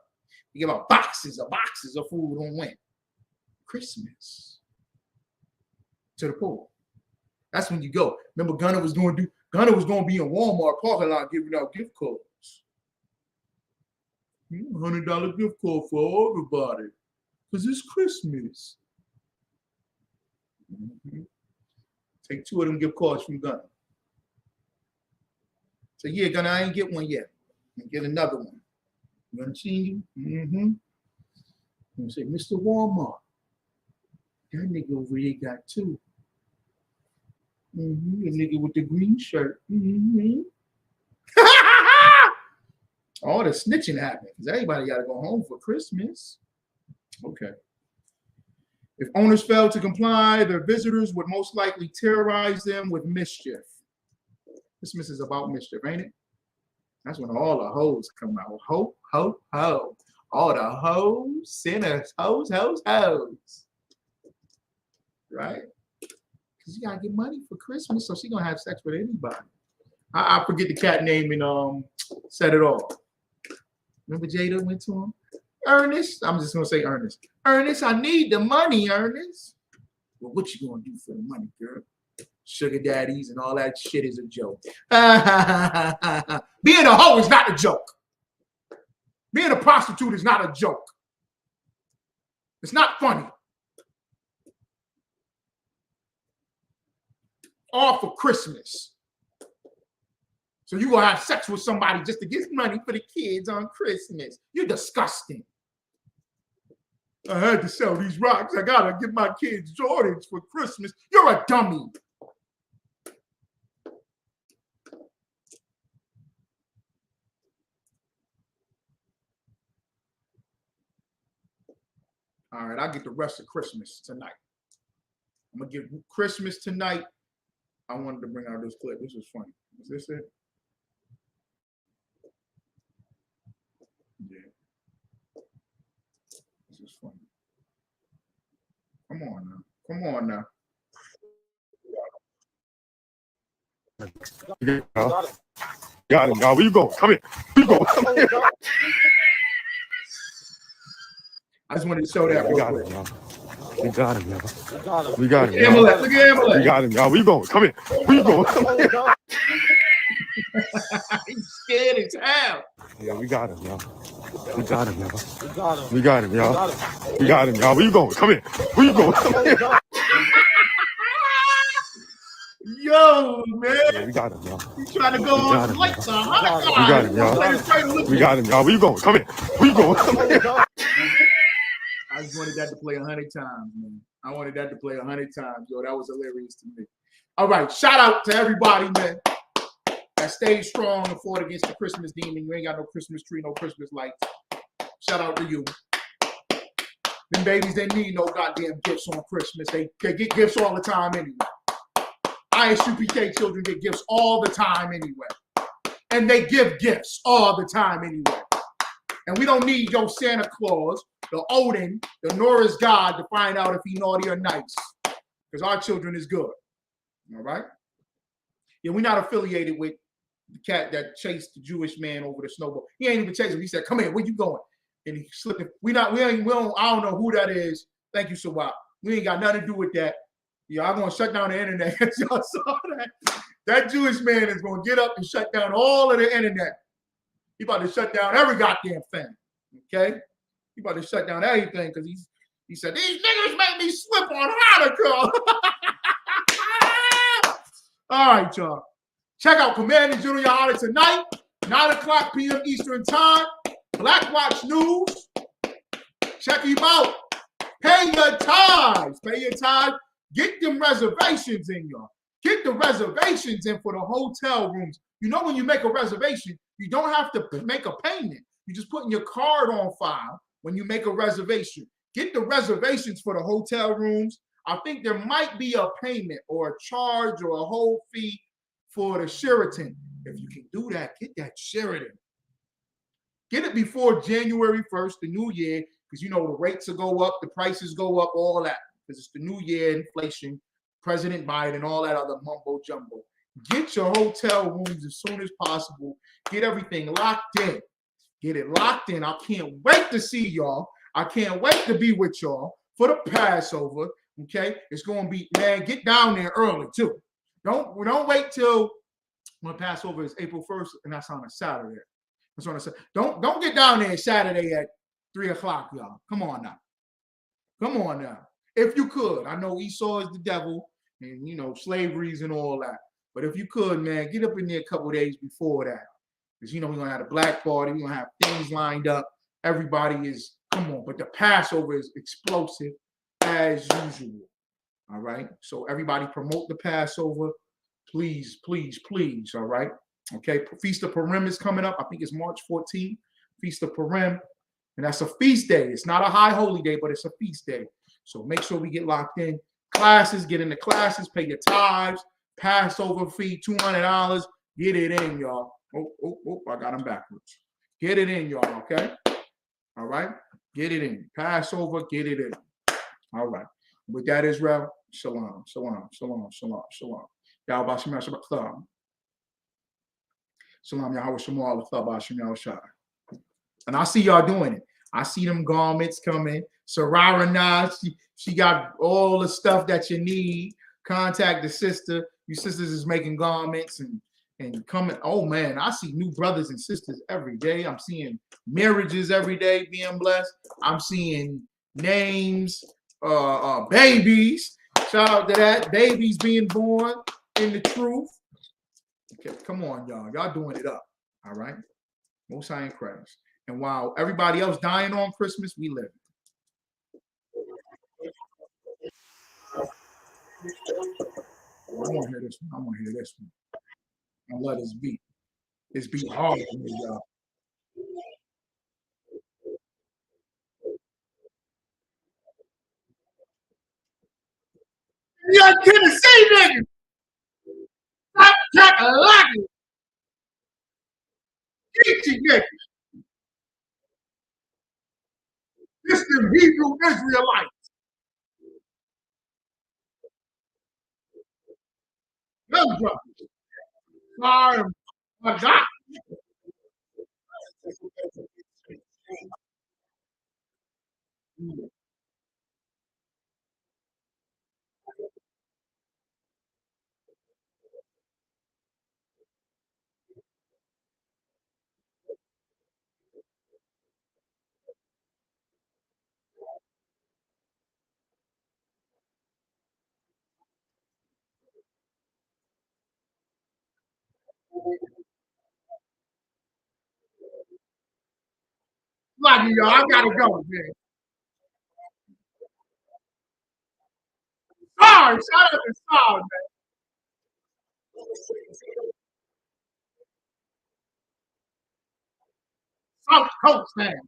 They give out boxes of food on when? Christmas. To the poor. That's when you go. Remember, Gunner was going to be in Walmart parking lot giving out gift cards. $100 gift card for everybody. Because it's Christmas. Mm-hmm. Take 2 of them gift cards from Gunner. So yeah, Gunner, I ain't get one yet. I'm get another one. You want to see you? Mm-hmm. I'm say, Mr. Walmart, that nigga over here got 2. Mm-hmm. The nigga with the green shirt. Mm-hmm. All the snitching happening because everybody got to go home for Christmas. Okay. If owners failed to comply, their visitors would most likely terrorize them with mischief. Christmas is about mischief, ain't it? That's when all the hoes come out. Ho, ho, ho. All the hoes, sinners, hoes. Right? Because you got to get money for Christmas, so she's going to have sex with anybody. I forget the cat name and Set It Off. Remember Jada went to him? Ernest, I'm just going to say Ernest. Ernest, I need the money, Ernest. Well, what you going to do for the money, girl? Sugar daddies and all that shit is a joke. Being a hoe is not a joke. Being a prostitute is not a joke. It's not funny. All for Christmas. So you're going to have sex with somebody just to get money for the kids on Christmas. You're disgusting. I had to sell these rocks. I got to give my kids Jordans for Christmas. You're a dummy. All right, I'll get the rest of Christmas tonight. I'm going to get Christmas tonight. I wanted to bring out this clip. This was funny. Is this it? Yeah. This is funny. Come on now. Got him, y'all. Where you going? Come here. Where you going? Come here. I just wanted to show that. We got him, y'all. We got him, y'all. Look at Amulet. We got him, y'all. Where you going? Come here. Where you going? Come here. He's scared as hell. Yeah, we got him, y'all. We got him, y'all. We got him, y'all. We got him, y'all. Where you going? Come here. Where you going? Come here. Yo, man. Yeah, we got him, y'all. He's trying to go on like the hot guy. We got him, y'all. We got him, y'all. Where you going? Come here. Where you going? Come here. I just wanted that to play 100 times, man. I wanted that to play 100 times, yo. That was hilarious to me. All right, shout out to everybody, man. That stayed strong and fought against the Christmas demon. You ain't got no Christmas tree, no Christmas lights. Shout out to you. Them babies, they need no goddamn gifts on Christmas. They get gifts all the time anyway. I.S.U.P.K children get gifts all the time anyway. and they give gifts all the time anyway. And we don't need your Santa Claus, the Odin, the Norris God to find out if he naughty or nice. Because our children is good. All right? Yeah, we're not affiliated with the cat that chased the Jewish man over the snowball. He ain't even chasing him. He said, "Come here, where you going?" And he slipped it. I don't know who that is. Thank you, Sawab. We ain't got nothing to do with that. I'm gonna shut down the internet. Y'all saw that? That Jewish man is gonna get up and shut down all of the internet. He about to shut down every goddamn thing. Okay? He about to shut down everything because he said, "These niggas make me slip on Hanukkah." All right, y'all. Check out Command and General YAHANNA tonight, 9:00 p.m. Eastern Time. Black Watch News. Check him out. Pay your tithes. Pay your tithes. Get them reservations in, y'all. Get the reservations in for the hotel rooms. You know, when you make a reservation, you don't have to make a payment. You just put your card on file when you make a reservation. Get the reservations for the hotel rooms. I think there might be a payment or a charge or a whole fee for the Sheraton. If you can do that, get that Sheraton. Get it before January 1st, the new year, because you know the rates will go up, the prices go up, all that. Because it's the new year, inflation, President Biden, all that other mumbo jumbo. Get your hotel rooms as soon as possible. Get everything locked in. Get it locked in. I can't wait to see y'all. I can't wait to be with y'all for the Passover. Okay? It's gonna be, man, get down there early too. Don't wait till when Passover is April 1st, and that's on a Saturday. That's what I said. Don't get down there Saturday at 3:00, y'all. Come on now. Come on now. If you could. I know Esau is the devil and, you know, slaveries and all that. But if you could, man, get up in there a couple days before that. Because, you know, we're going to have a black party. We're going to have things lined up. Everybody is, come on. But the Passover is explosive as usual. All right? So everybody promote the Passover. Please, please, please. All right? Okay? Feast of Purim is coming up. I think it's March 14th. Feast of Purim. And that's a feast day. It's not a high holy day, but it's a feast day. So make sure we get locked in. Classes, get into classes, pay your tithes, Passover fee, $200. Get it in, y'all. Oh, I got them backwards. Get it in, y'all, okay? All right? Get it in. Passover, get it in. All right. With that, Israel, shalom, shalom, shalom, shalom, shalom. Yahweh Shem Shabbat. Shalom, Yahweh Shem Allah Shem Yahushua. And I see y'all doing it. I see them garments coming. Sararana, she got all the stuff that you need. Contact the sister. Your sisters is making garments and coming. Oh man, I see new brothers and sisters every day. I'm seeing marriages every day being blessed. I'm seeing names, babies. Shout out to that. Babies being born in the truth. Okay, come on, y'all. Y'all doing it up. All right. Most High in Christ. And while everybody else dying on Christmas, we live. I want to hear this one. I want to hear this one. I love this beat. This beat hard for me, y'all. Young Tennessee nigga. Stop talking. Get you niggas. This is Hebrew Israelite. Young brothers. Sorry, my God. Love you, y'all. I gotta go, man. Sorry, shout out to Sorry, man. South Coast, man.